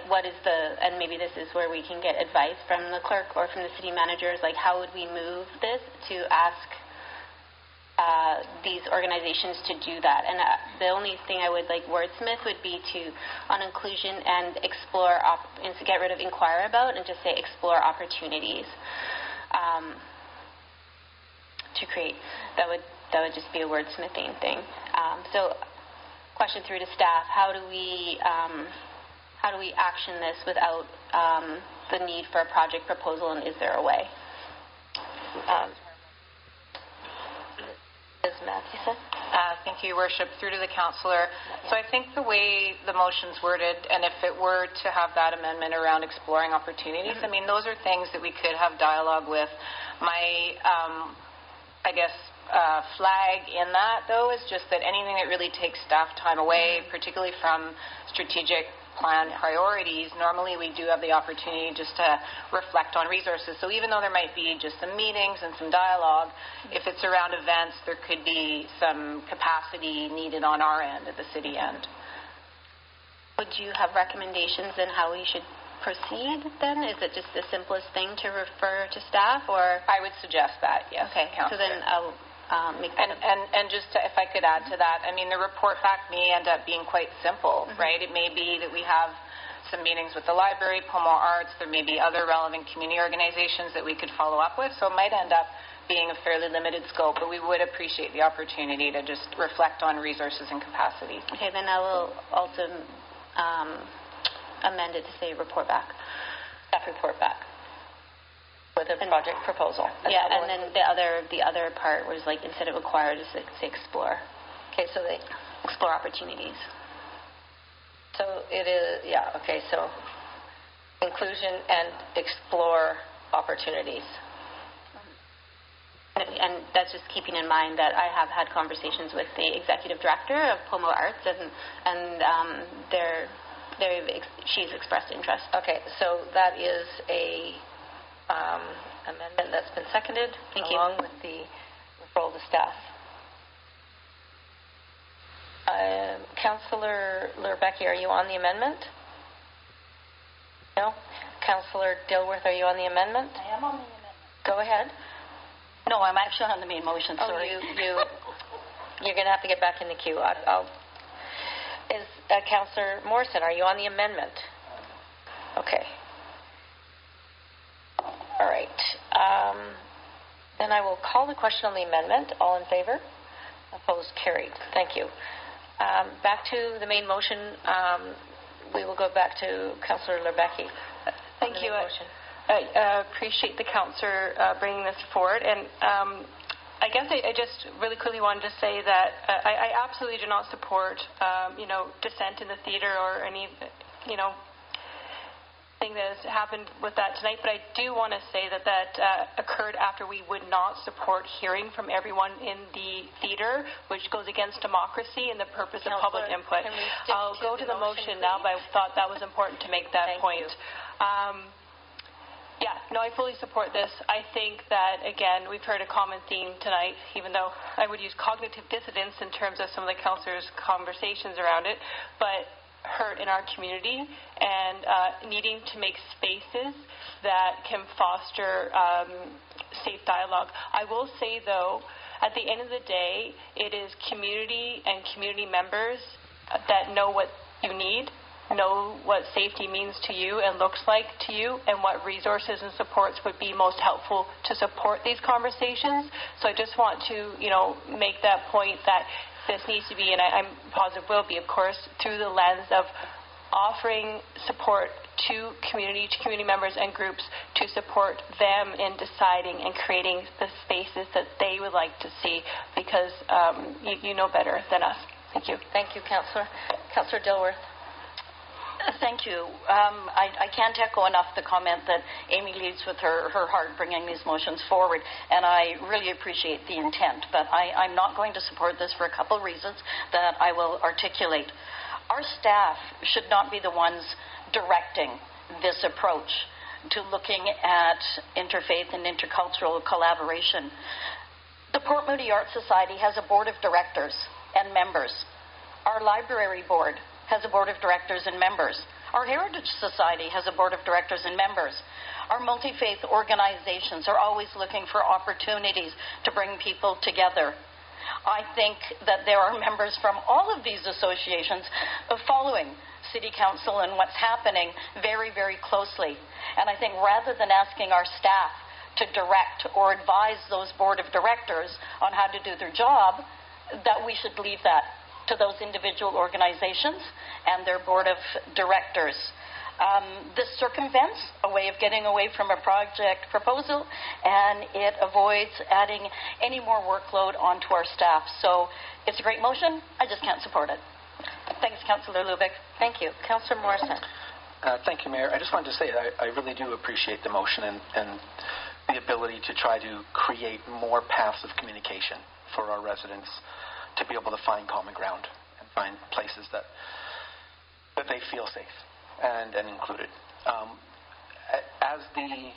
what is and maybe this is where we can get advice from the clerk or from the city managers, how would we move this to ask these organizations to do that. And the only thing I would wordsmith would be on inclusion and explore, and to get rid of inquire about and just say explore opportunities to create. That would just be a wordsmithing thing. So question through to staff, how do we action this without the need for a project proposal, and is there a way? Thank you, Worship. Through to the councillor. So I think the way the motion's worded, and if it were to have that amendment around exploring opportunities, those are things that we could have dialogue with. My, flag in that, though, is just that anything that really takes staff time away, particularly from strategic plan priorities, normally we do have the opportunity just to reflect on resources. So even though there might be just some meetings and some dialogue, if it's around events, there could be some capacity needed on our end, at the city end. Would you have recommendations on how we should proceed then? Is it just the simplest thing to refer to staff, or? I would suggest that, yes. Okay, so then I'll make that. And just if I could add to that, the report back may end up being quite simple, right? It may be that we have some meetings with the library, Pomo Arts, there may be other relevant community organizations that we could follow up with, so it might end up being a fairly limited scope, but we would appreciate the opportunity to just reflect on resources and capacity. Okay, then I will also amend it to say report back. Staff report back with a project proposal. Yeah, and then the other part was like instead of acquire, just say explore. Okay, so they explore opportunities. So it is, yeah, okay, so inclusion and explore opportunities. And that's just keeping in mind that I have had conversations with the executive director of Pomo Arts, and she's expressed interest. Okay, so that is a amendment that's been seconded. Thank you. Along with the referral to staff. Councillor Lerbecky, are you on the amendment? No? Councillor Dilworth, are you on the amendment? I am on the amendment. Go ahead. No, I'm actually on the main motion, sorry. You're going to have to get back in the queue. Councillor Morrison, are you on the amendment? Okay. All right. Then I will call the question on the amendment. All in favor? Opposed? Carried. Thank you. Back to the main motion. We will go back to Councillor Lerbecky. Thank you. I appreciate the councillor bringing this forward, and I guess I just really quickly wanted to say that I absolutely do not support, dissent in the theatre or any, thing that has happened with that tonight. But I do want to say that occurred after we would not support hearing from everyone in the theatre, which goes against democracy and the purpose of public input. I'll go to the motion now, but I thought that was important to make that point. Yeah, no, I fully support this. I think that, again, we've heard a common theme tonight, even though I would use cognitive dissonance in terms of some of the councillors' conversations around it, but hurt in our community and needing to make spaces that can foster safe dialogue. I will say, though, at the end of the day, it is community and community members that know what you need, know what safety means to you and looks like to you, and what resources and supports would be most helpful to support these conversations. So I just want to, make that point that this needs to be, and I'm positive will be, of course, through the lens of offering support to community members and groups to support them in deciding and creating the spaces that they would like to see, because you know better than us. Thank you. Thank you, Councillor. Councillor Dilworth. Thank you. I can't echo enough the comment that Amy leads with her heart bringing these motions forward, and I really appreciate the intent, but I'm not going to support this for a couple of reasons that I will articulate. Our staff should not be the ones directing this approach to looking at interfaith and intercultural collaboration. The Port Moody Art Society has a board of directors and members. Our library board has a board of directors and members. Our Heritage Society has a board of directors and members. Our multi-faith organizations are always looking for opportunities to bring people together. I think that there are members from all of these associations following City Council and what's happening very, very closely. And I think rather than asking our staff to direct or advise those board of directors on how to do their job, that we should leave that to those individual organizations and their board of directors. This circumvents a way of getting away from a project proposal, and it avoids adding any more workload onto our staff. So it's a great motion. I just can't support it. Thanks, Councillor Lubick. Thank you. Councillor Morrison. Thank you, Mayor. I just wanted to say I really do appreciate the motion and the ability to try to create more paths of communication for our residents to be able to find common ground and find places that they feel safe and included. As the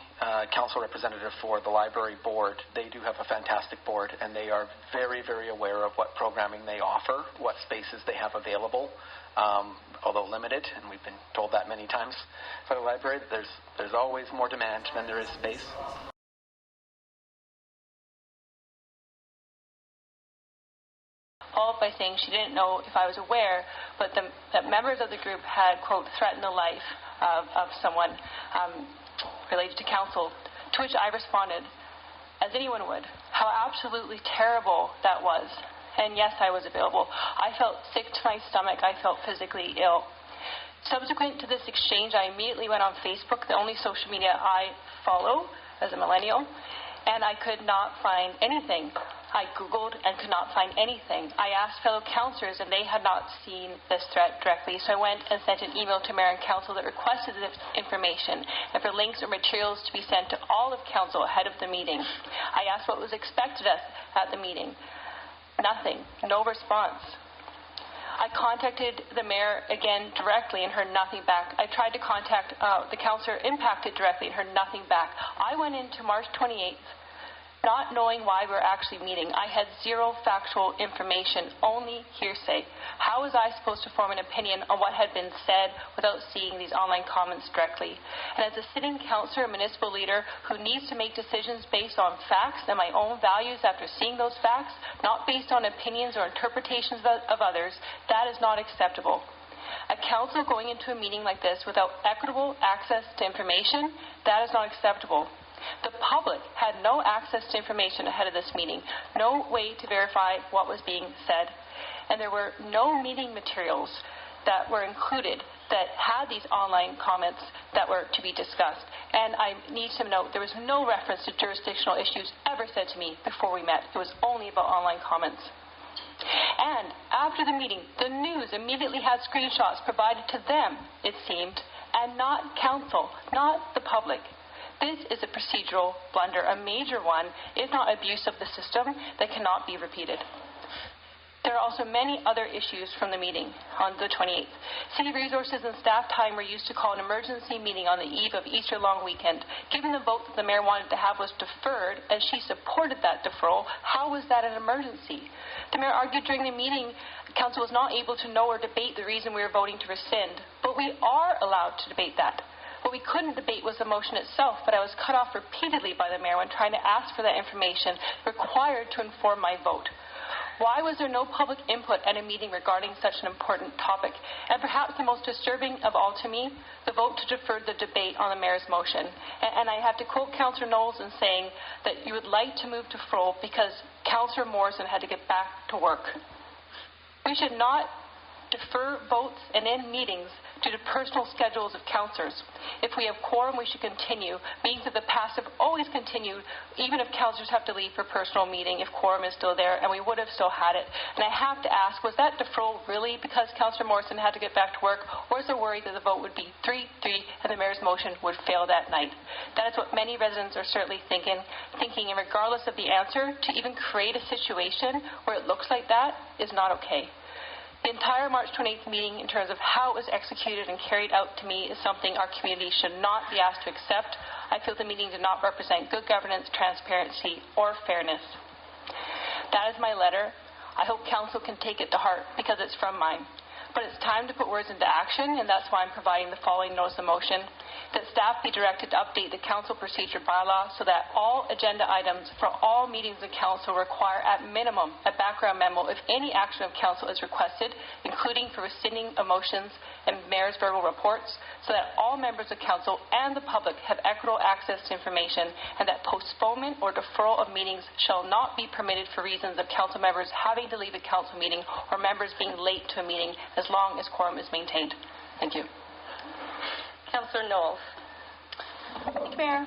council representative for the library board, they do have a fantastic board, and they are very, very aware of what programming they offer, what spaces they have available, although limited, and we've been told that many times for the library. There's always more demand than there is space. Followed by saying she didn't know if I was aware, but that members of the group had, quote, threatened the life of someone related to council, to which I responded, as anyone would, how absolutely terrible that was. And yes, I was available. I felt sick to my stomach. I felt physically ill. Subsequent to this exchange, I immediately went on Facebook, the only social media I follow as a millennial, and I could not find anything. I Googled and could not find anything. I asked fellow councillors, and they had not seen this threat directly, so I went and sent an email to Mayor and Council that requested this information and for links or materials to be sent to all of Council ahead of the meeting. I asked what was expected of us at the meeting. Nothing. No response. I contacted the mayor again directly and heard nothing back. I tried to contact the councillor impacted directly and heard nothing back. I went into March 28th not knowing why we were actually meeting. I had zero factual information, only hearsay. How was I supposed to form an opinion on what had been said without seeing these online comments directly? And as a sitting councillor, municipal leader who needs to make decisions based on facts and my own values after seeing those facts, not based on opinions or interpretations of others, that is not acceptable. A council going into a meeting like this without equitable access to information, that is not acceptable. The public had no access to information ahead of this meeting, no way to verify what was being said, and there were no meeting materials that were included that had these online comments that were to be discussed. And I need to note, there was no reference to jurisdictional issues ever said to me before we met. It was only about online comments. And after the meeting, the news immediately had screenshots provided to them, it seemed, and not council, not the public. This is a procedural blunder, a major one, if not abuse of the system, that cannot be repeated. There are also many other issues from the meeting on the 28th. City resources and staff time were used to call an emergency meeting on the eve of Easter long weekend. Given the vote that the mayor wanted to have was deferred, and she supported that deferral, how was that an emergency? The mayor argued during the meeting the council was not able to know or debate the reason we were voting to rescind, but we are allowed to debate that. What we couldn't debate was the motion itself, but I was cut off repeatedly by the mayor when trying to ask for that information required to inform my vote. Why was there no public input at a meeting regarding such an important topic? And perhaps the most disturbing of all to me, the vote to defer the debate on the mayor's motion. And I have to quote Councillor Knowles in saying that you would like to move to deferral because Councillor Morrison had to get back to work. We should not defer votes and end meetings due to personal schedules of councillors. If we have quorum, we should continue. Meetings of the past have always continued, even if councillors have to leave for personal meeting, if quorum is still there, and we would have still had it. And I have to ask, was that deferral really because Councillor Morrison had to get back to work, or is there worry that the vote would be 3-3 and the mayor's motion would fail that night? That is what many residents are certainly thinking, and regardless of the answer, to even create a situation where it looks like that is not okay. The entire March 28th meeting, in terms of how it was executed and carried out, to me is something our community should not be asked to accept. I feel the meeting did not represent good governance, transparency, or fairness. That is my letter. I hope council can take it to heart because it's from mine. But it's time to put words into action, and that's why I'm providing the following notice of motion. That staff be directed to update the council procedure bylaw so that all agenda items for all meetings of council require at minimum a background memo if any action of council is requested, including for rescinding of motions and mayor's verbal reports, so that all members of council and the public have equitable access to information, and that postponement or deferral of meetings shall not be permitted for reasons of council members having to leave a council meeting or members being late to a meeting, as long as quorum is maintained. Thank you. Councillor Knowles. Thank you, Mayor.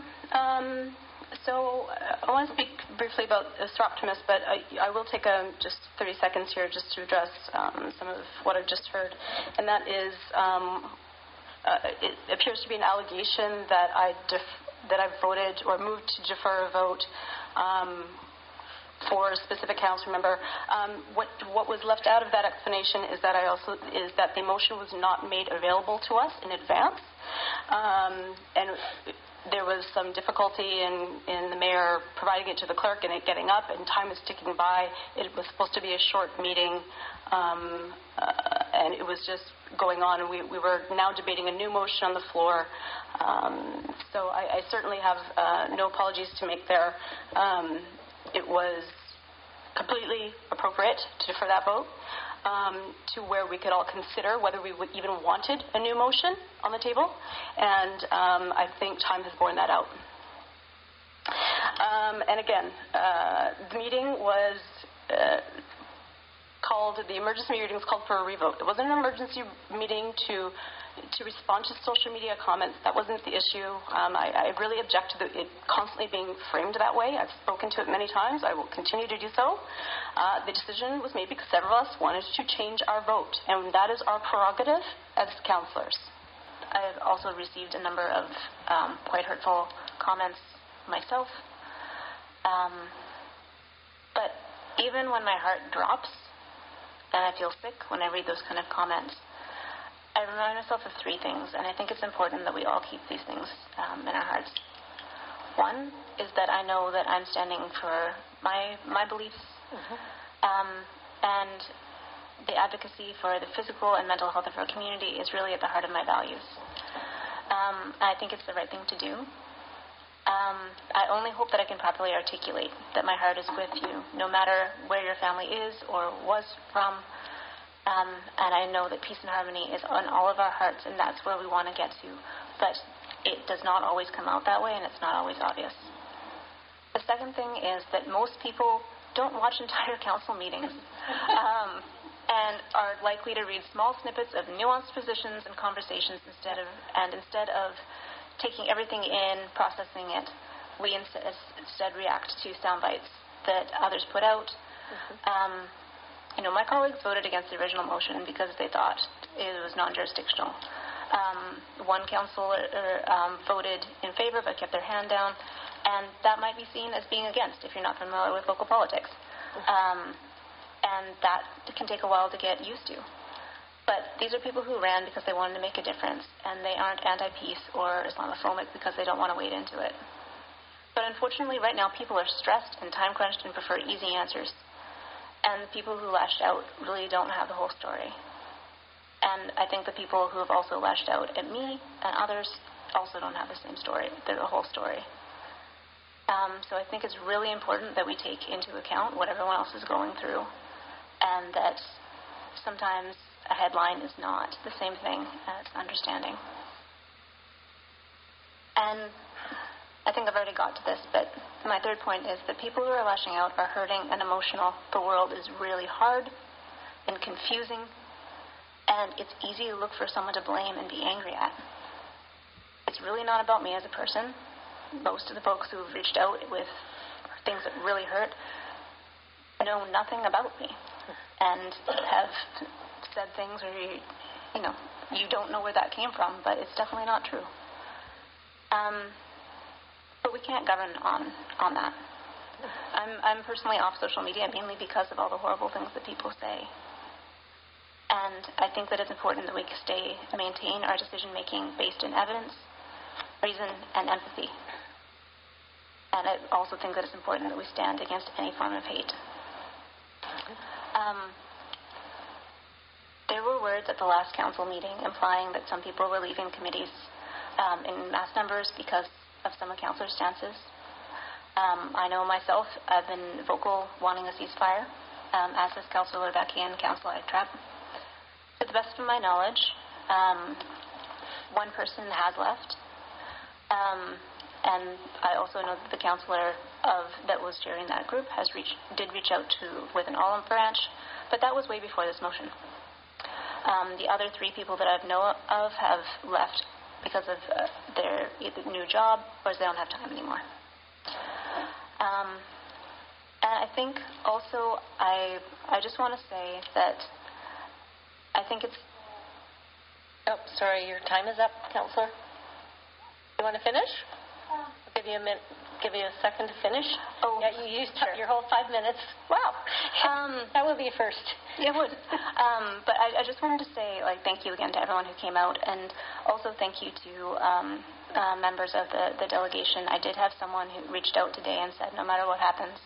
So I want to speak briefly about Optimus, but I will take just 30 seconds here just to address some of what I've just heard. And that is, it appears to be an allegation that I've voted or moved to defer a vote for a specific council member. What was left out of that explanation is that that the motion was not made available to us in advance, and there was some difficulty in the mayor providing it to the clerk and it getting up, and time is ticking by. It was supposed to be a short meeting, and it was just going on, and we were now debating a new motion on the floor. So I certainly have no apologies to make there. It was completely appropriate to defer that vote to where we could all consider whether we would even wanted a new motion on the table, and I think time has borne that out. And again, the meeting was the emergency meeting was called for a revote. It wasn't an emergency meeting to respond to social media comments. That wasn't the issue. I really object to it constantly being framed that way. I've spoken to it many times. I will continue to do so. The decision was made because several of us wanted to change our vote, and that is our prerogative as councillors. I've also received a number of quite hurtful comments myself. But even when my heart drops and I feel sick when I read those kind of comments, I remind myself of three things, and I think it's important that we all keep these things in our hearts. One is that I know that I'm standing for my beliefs, and the advocacy for the physical and mental health of our community is really at the heart of my values. I think it's the right thing to do. I only hope that I can properly articulate that my heart is with you, no matter where your family is or was from. And I know that peace and harmony is on all of our hearts, and that's where we want to get to. But it does not always come out that way, and it's not always obvious. The second thing is that most people don't watch entire council meetings and are likely to read small snippets of nuanced positions and conversations instead of taking everything in, processing it. We instead react to sound bites that others put out. My colleagues voted against the original motion because they thought it was non-jurisdictional. One councillor voted in favor but kept their hand down, and that might be seen as being against if you're not familiar with local politics. And that can take a while to get used to. But these are people who ran because they wanted to make a difference, and they aren't anti-peace or Islamophobic because they don't want to wade into it. But unfortunately, right now, people are stressed and time-crunched and prefer easy answers. And the people who lashed out really don't have the whole story. And I think the people who have also lashed out at me and others also don't have the same story, the whole story. So I think it's really important that we take into account what everyone else is going through, and that sometimes a headline is not the same thing as understanding. And I think I've already got to this, but my third point is that people who are lashing out are hurting and emotional. The world is really hard and confusing, and it's easy to look for someone to blame and be angry at. It's really not about me as a person. Most of the folks who have reached out with things that really hurt know nothing about me and have said things where you don't know where that came from, but it's definitely not true. But we can't govern on that. I'm personally off social media mainly because of all the horrible things that people say. And I think that it's important that we maintain our decision-making based in evidence, reason, and empathy. And I also think that it's important that we stand against any form of hate. There were words at the last council meeting implying that some people were leaving committees in mass numbers because of some of councillors' stances. I know myself, I've been vocal wanting a ceasefire, as has Councillor Becky and Councillor Eichtrapp. To the best of my knowledge, one person has left, and I also know that the councillor that was chairing that group did reach out with an olive branch, but that was way before this motion. The other three people that I know of have left because of their either new job or they don't have time anymore. And I think also I just want to say that I think it's... Oh, sorry, your time is up, Councillor. You want to finish? I'll give you a minute. Give you a second to finish. Oh, yeah, you used up your whole 5 minutes. Wow. That would be a first. It would. But I just wanted to say, thank you again to everyone who came out, and also thank you to members of the delegation. I did have someone who reached out today and said, no matter what happens,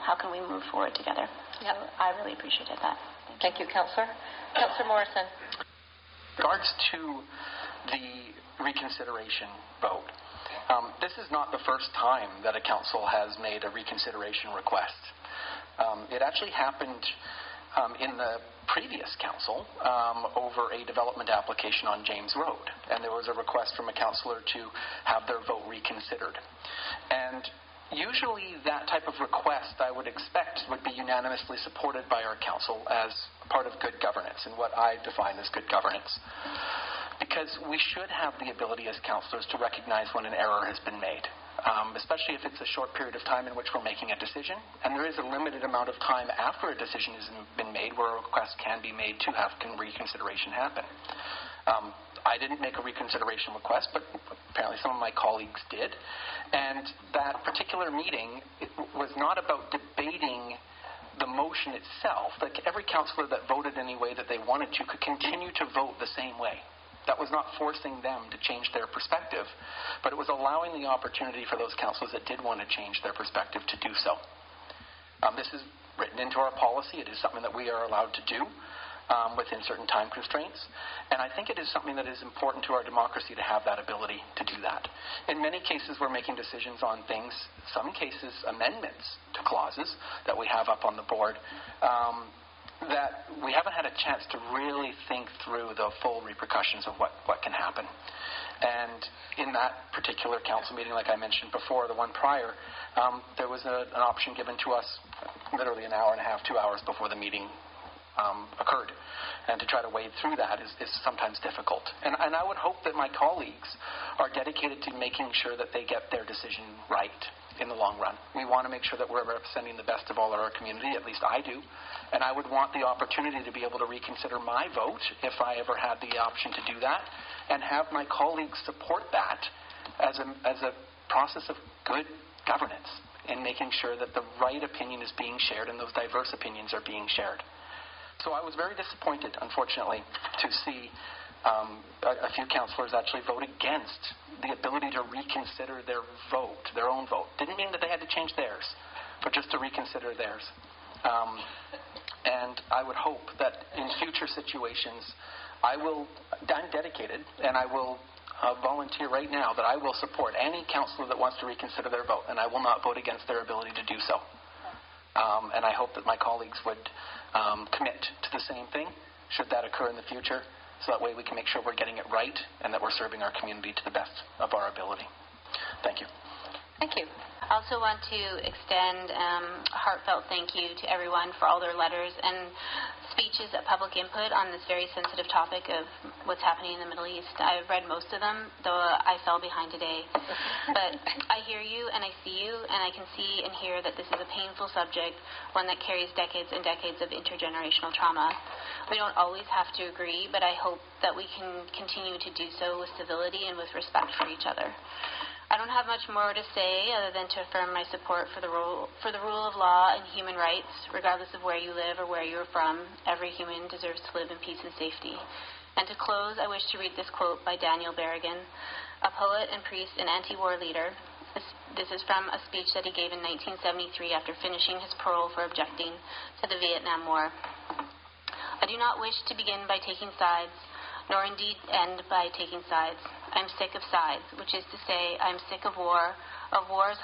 how can we move forward together? Yep. So I really appreciated that. Thank you, Councillor. Councillor Morrison. In regards to the reconsideration vote, this is not the first time that a council has made a reconsideration request. It actually happened in the previous council over a development application on James Road, and there was a request from a councillor to have their vote reconsidered. And Usually that type of request, I would expect, would be unanimously supported by our council as part of good governance and what I define as good governance. Because we should have the ability as councillors to recognize when an error has been made, especially if it's a short period of time in which we're making a decision. And there is a limited amount of time after a decision has been made where a request can be made to have reconsideration happen. I didn't make a reconsideration request, but apparently some of my colleagues did. And that particular meeting was not about debating the motion itself. Like, every councillor that voted any way that they wanted to could continue to vote the same way. That was not forcing them to change their perspective, but it was allowing the opportunity for those councillors that did want to change their perspective to do so. This is written into our policy. It is something that we are allowed to do within certain time constraints. And I think it is something that is important to our democracy to have that ability to do that. In many cases, we're making decisions on things, some cases amendments to clauses that we have up on the board, that we haven't had a chance to really think through the full repercussions of what can happen. And in that particular council meeting, like I mentioned before, the one prior, there was an option given to us literally an hour and a half, 2 hours before the meeting occurred. And to try to wade through that is sometimes difficult. And I would hope that my colleagues are dedicated to making sure that they get their decision right in the long run. We want to make sure that we're representing the best of all of our community, at least I do. And I would want the opportunity to be able to reconsider my vote if I ever had the option to do that, and have my colleagues support that as a process of good governance in making sure that the right opinion is being shared and those diverse opinions are being shared. So I was very disappointed, unfortunately, to see a few councillors actually vote against the ability to reconsider their vote, their own vote. Didn't mean that they had to change theirs, but just to reconsider theirs. And I would hope that in future situations, I'm dedicated, and I will volunteer right now that I will support any councillor that wants to reconsider their vote, and I will not vote against their ability to do so. And I hope that my colleagues would commit to the same thing, should that occur in the future, so that way we can make sure we're getting it right and that we're serving our community to the best of our ability. Thank you. Thank you. I also want to extend a heartfelt thank you to everyone for all their letters and speeches at public input on this very sensitive topic of what's happening in the Middle East. I've read most of them, though I fell behind today. But I hear you and I see you, and I can see and hear that this is a painful subject, one that carries decades and decades of intergenerational trauma. We don't always have to agree, but I hope that we can continue to do so with civility and with respect for each other. I don't have much more to say other than to affirm my support for the rule of law and human rights, regardless of where you live or where you're from. Every human deserves to live in peace and safety. And to close, I wish to read this quote by Daniel Berrigan, a poet and priest and anti-war leader. This is from a speech that he gave in 1973 after finishing his parole for objecting to the Vietnam War. I do not wish to begin by taking sides, nor indeed end by taking sides. I am sick of sides, which is to say, I am sick of wars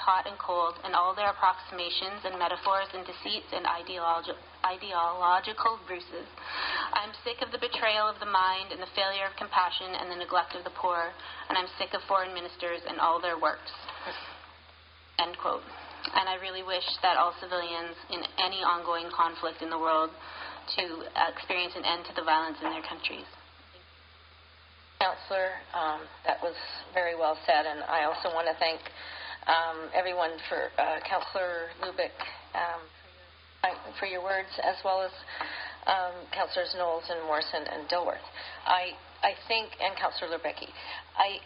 hot and cold, and all their approximations and metaphors and deceits and ideological ruses. I am sick of the betrayal of the mind and the failure of compassion and the neglect of the poor, and I'm sick of foreign ministers and all their works. End quote. And I really wish that all civilians in any ongoing conflict in the world to experience an end to the violence in their countries. Councillor, that was very well said, and I also want to thank everyone for Councillor Lubick for your words, as well as Councillors Knowles and Morrison and Dilworth. I think, and Councillor Lebrecki, I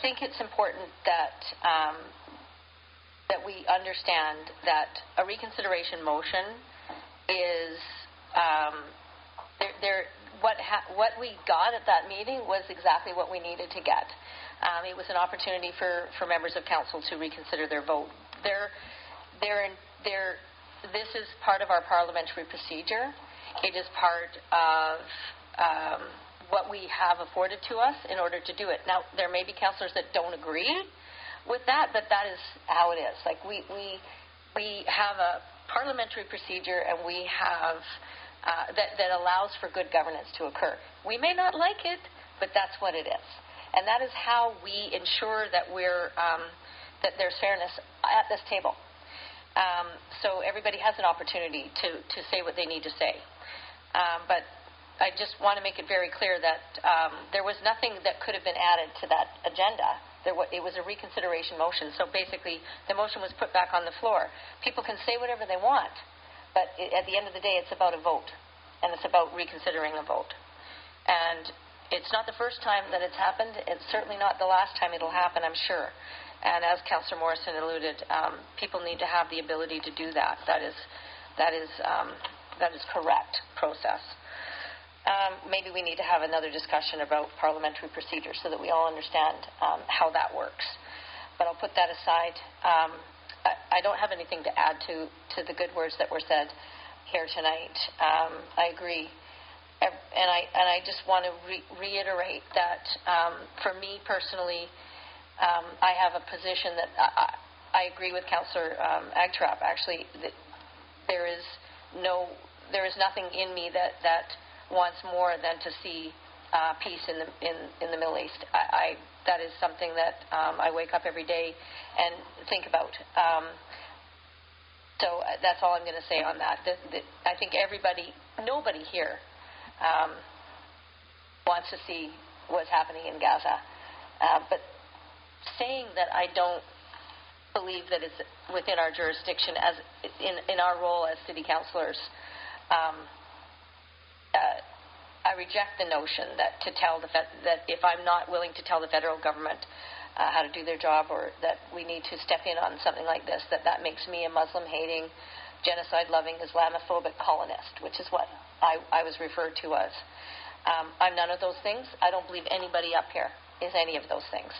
think it's important that that we understand that a reconsideration motion is what we got at that meeting was exactly what we needed to get. It was an opportunity for members of council to reconsider their vote. This is part of our parliamentary procedure. It is part of what we have afforded to us in order to do it. Now, there may be councillors that don't agree with that, but that is how it is. Like we have a parliamentary procedure, and we have that allows for good governance to occur. We may not like it, but that's what it is. And that is how we ensure that we're that there's fairness at this table. So everybody has an opportunity to say what they need to say. But I just want to make it very clear that there was nothing that could have been added to that agenda. It was a reconsideration motion. So basically, the motion was put back on the floor. People can say whatever they want, but at the end of the day, it's about a vote, and it's about reconsidering a vote. And it's not the first time that it's happened. It's certainly not the last time it'll happen, I'm sure. And as Councillor Morrison alluded, people need to have the ability to do that. That is correct process. Maybe we need to have another discussion about parliamentary procedures so that we all understand how that works. But I'll put that aside. I don't have anything to add to the good words that were said here tonight. I agree. And I just want to reiterate that for me personally, I have a position that I agree with Councillor Agtrap, actually, that there is nothing in me that wants more than to see peace in the Middle East. That is something that I wake up every day and think about. So that's all I'm going to say on that. I think nobody here wants to see what's happening in Gaza. But saying that I don't believe that it's within our jurisdiction as in our role as city councillors, I reject the notion that that if I'm not willing to tell the federal government how to do their job, or that we need to step in on something like this, that makes me a Muslim-hating, genocide-loving, Islamophobic colonist, which is what I was referred to as. I'm none of those things. I don't believe anybody up here is any of those things.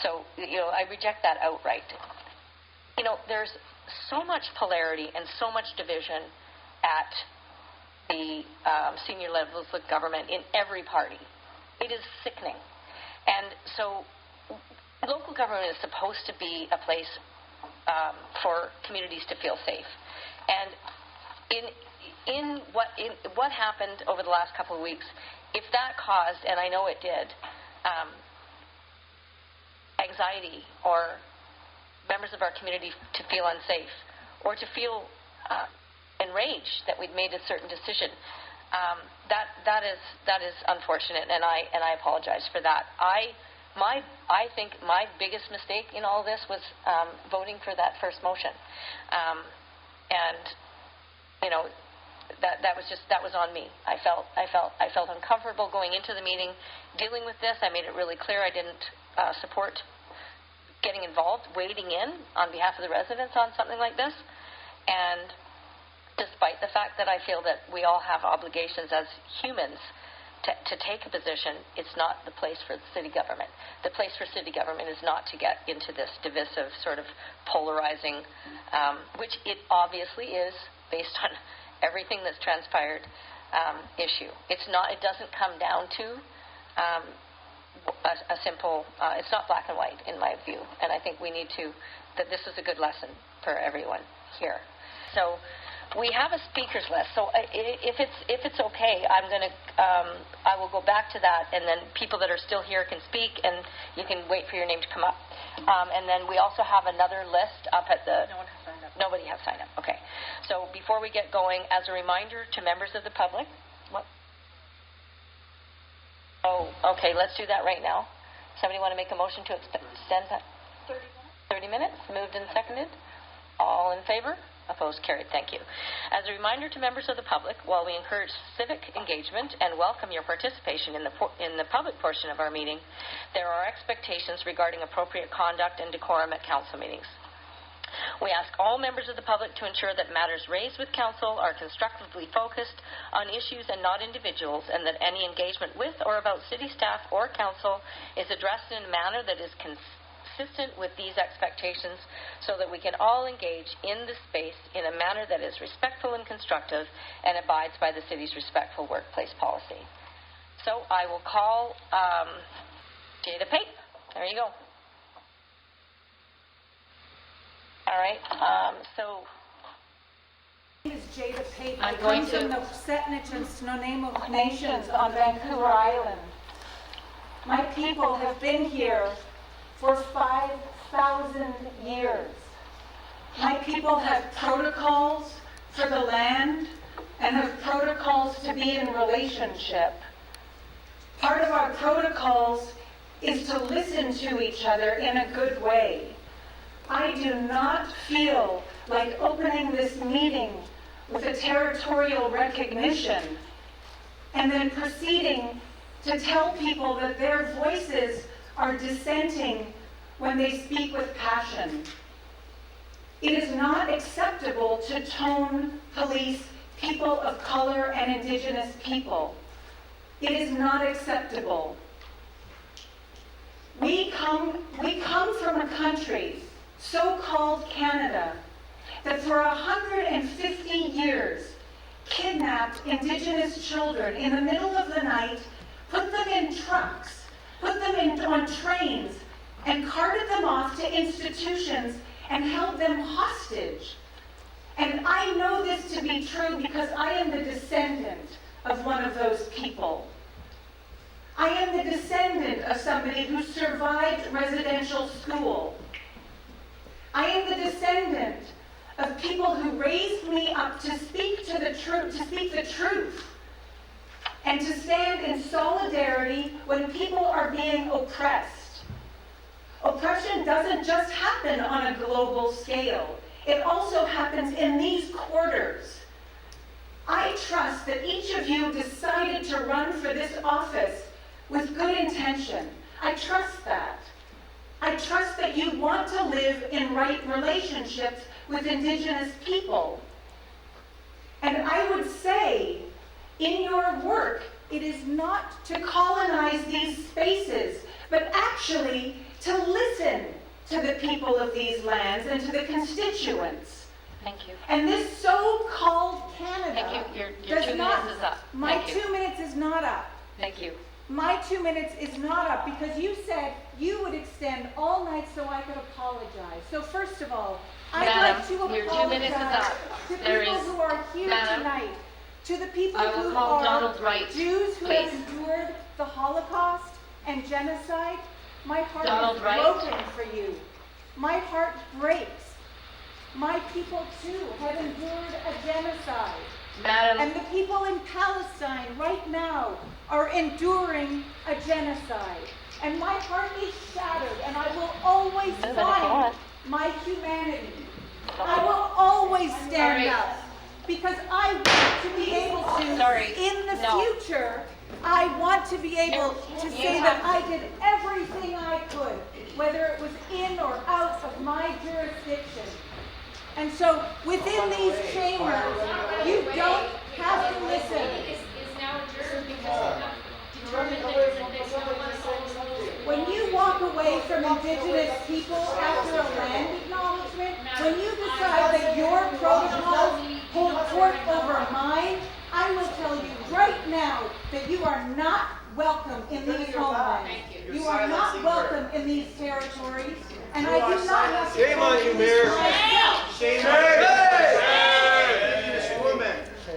So I reject that outright. There's so much polarity and so much division at the senior levels of government in every party. It is sickening. And so local government is supposed to be a place for communities to feel safe. And in what happened over the last couple of weeks, if that caused, and I know it did, anxiety or members of our community to feel unsafe or to feel enraged that we'd made a certain decision, that is unfortunate, and I apologize for that. I think my biggest mistake in all this was voting for that first motion, and that was on me. I felt uncomfortable going into the meeting, dealing with this. I made it really clear I didn't support getting involved, wading in on behalf of the residents on something like this, and despite the fact that I feel that we all have obligations as humans to take a position, it's not the place for the city government. The place for city government is not to get into this divisive, sort of polarizing, which it obviously is based on everything that's transpired, issue. It doesn't come down to a simple, it's not black and white in my view, and I think that this is a good lesson for everyone here. So we have a speakers list, so if it's okay, I will go back to that, and then people that are still here can speak, and you can wait for your name to come up. And then we also have another list up at the... No one has signed up. Nobody has signed up. Okay. So before we get going, as a reminder to members of the public... What? Oh, okay, let's do that right now. Somebody want to make a motion to extend that? 30 minutes. Moved and seconded. All in favor? Opposed? Carried. Thank you. As a reminder to members of the public, while we encourage civic engagement and welcome your participation in the public portion of our meeting, there are expectations regarding appropriate conduct and decorum at council meetings. We ask all members of the public to ensure that matters raised with council are constructively focused on issues and not individuals, and that any engagement with or about city staff or council is addressed in a manner that is consistent with these expectations, so that we can all engage in this space in a manner that is respectful and constructive and abides by the city's respectful workplace policy. So I will call Jada Pape. There you go. All right. So My name is Jada Pape. I come from the Setnich and Snuneymuxw Nations on Vancouver Island. My people have been here for 2,000 years. My people have protocols for the land and have protocols to be in relationship. Part of our protocols is to listen to each other in a good way. I do not feel like opening this meeting with a territorial recognition and then proceeding to tell people that their voices are dissenting when they speak with passion. It is not acceptable to tone police people of color and Indigenous people. It is not acceptable. We come from a country, so-called Canada, that for 150 years kidnapped Indigenous children in the middle of the night, put them in trucks, put them on trains, and carted them off to institutions and held them hostage. And I know this to be true because I am the descendant of one of those people. I am the descendant of somebody who survived residential school. I am the descendant of people who raised me up to speak the truth, and to stand in solidarity when people are being oppressed. Oppression doesn't just happen on a global scale. It also happens in these quarters. I trust that each of you decided to run for this office with good intention. I trust that. I trust that you want to live in right relationships with Indigenous people. And I would say, in your work, it is not to colonize these spaces, but actually to listen to the people of these lands and to the constituents. Thank you. And this so-called Canada Thank you. Your 2 minutes is up. My 2 minutes is not up. Thank you. My 2 minutes is not up because you said you would extend all night so I could apologize. So first of all, I'd like to apologize your 2 minutes is up. to people who are here tonight, to the people who are Jews who have endured the Holocaust and genocide. My heart is broken for you. My heart breaks. My people too have endured a genocide. And the people in Palestine right now are enduring a genocide. And my heart is shattered, and I will always find my humanity. I will always stand up, because I want to be able to, in the future, I want to be able to say that I did everything I could, whether it was in or out of my jurisdiction. And so, within these chambers, you don't have to listen. When you walk away from Indigenous people after a land acknowledgement, when you decide that your protocols hold court over mine, I will tell you right now that you are not welcome in these homelands. You are not welcome in these territories. And I do not have to shame on you, Mayor. Shame on you.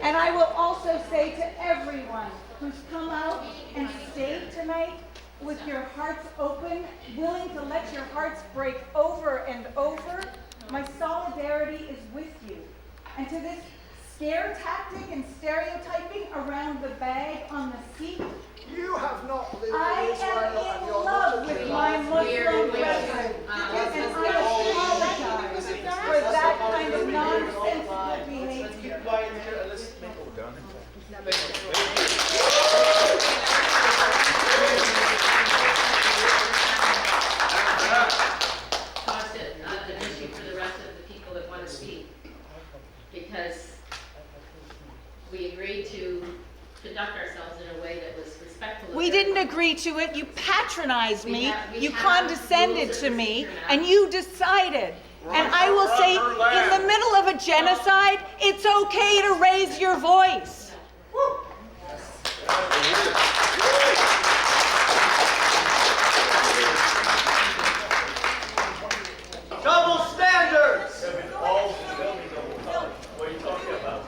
And I will also say to everyone who's come out and stayed tonight with your hearts open, willing to let your hearts break over and over, my solidarity is with you. And to this scare tactic and stereotyping around the bag on the seat, you have not lived I am in love with my Muslim brethren, and I apologize for that kind of nonsensical behavior. An issue for the rest of the people that want to speak, because we agreed to conduct ourselves in a way that was respectful. We didn't agree to it. You patronized me. You condescended to me, and you decided. And I will say, in the middle of a genocide, it's okay to raise your voice. Double standards! What are you talking about?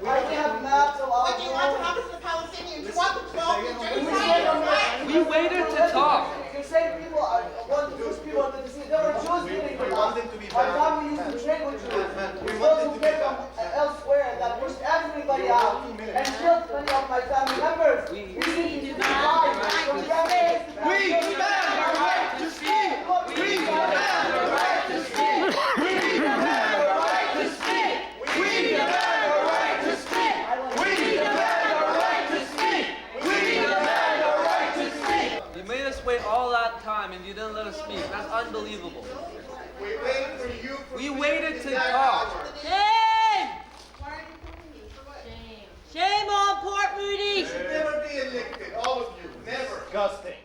I have maps of all. What do you want to happen to the Palestinians? You want them to go? We waited to talk. You say people are wanted to see. There were Jews living with us. My family used to trade with Jews. Those who came from elsewhere that pushed everybody out and killed many of my family members. We need to divide from families. We demand our right to speak. We demand our right to speak. We demand our right to speak. We demand our right to speak. We demand our right to speak. We demand our right to speak. You made us wait all that time and you didn't let us speak. That's unbelievable. We waited for you. We waited to talk. Shame! Shame on Port Moody! You should never be elected, all of you. Never. Disgusting.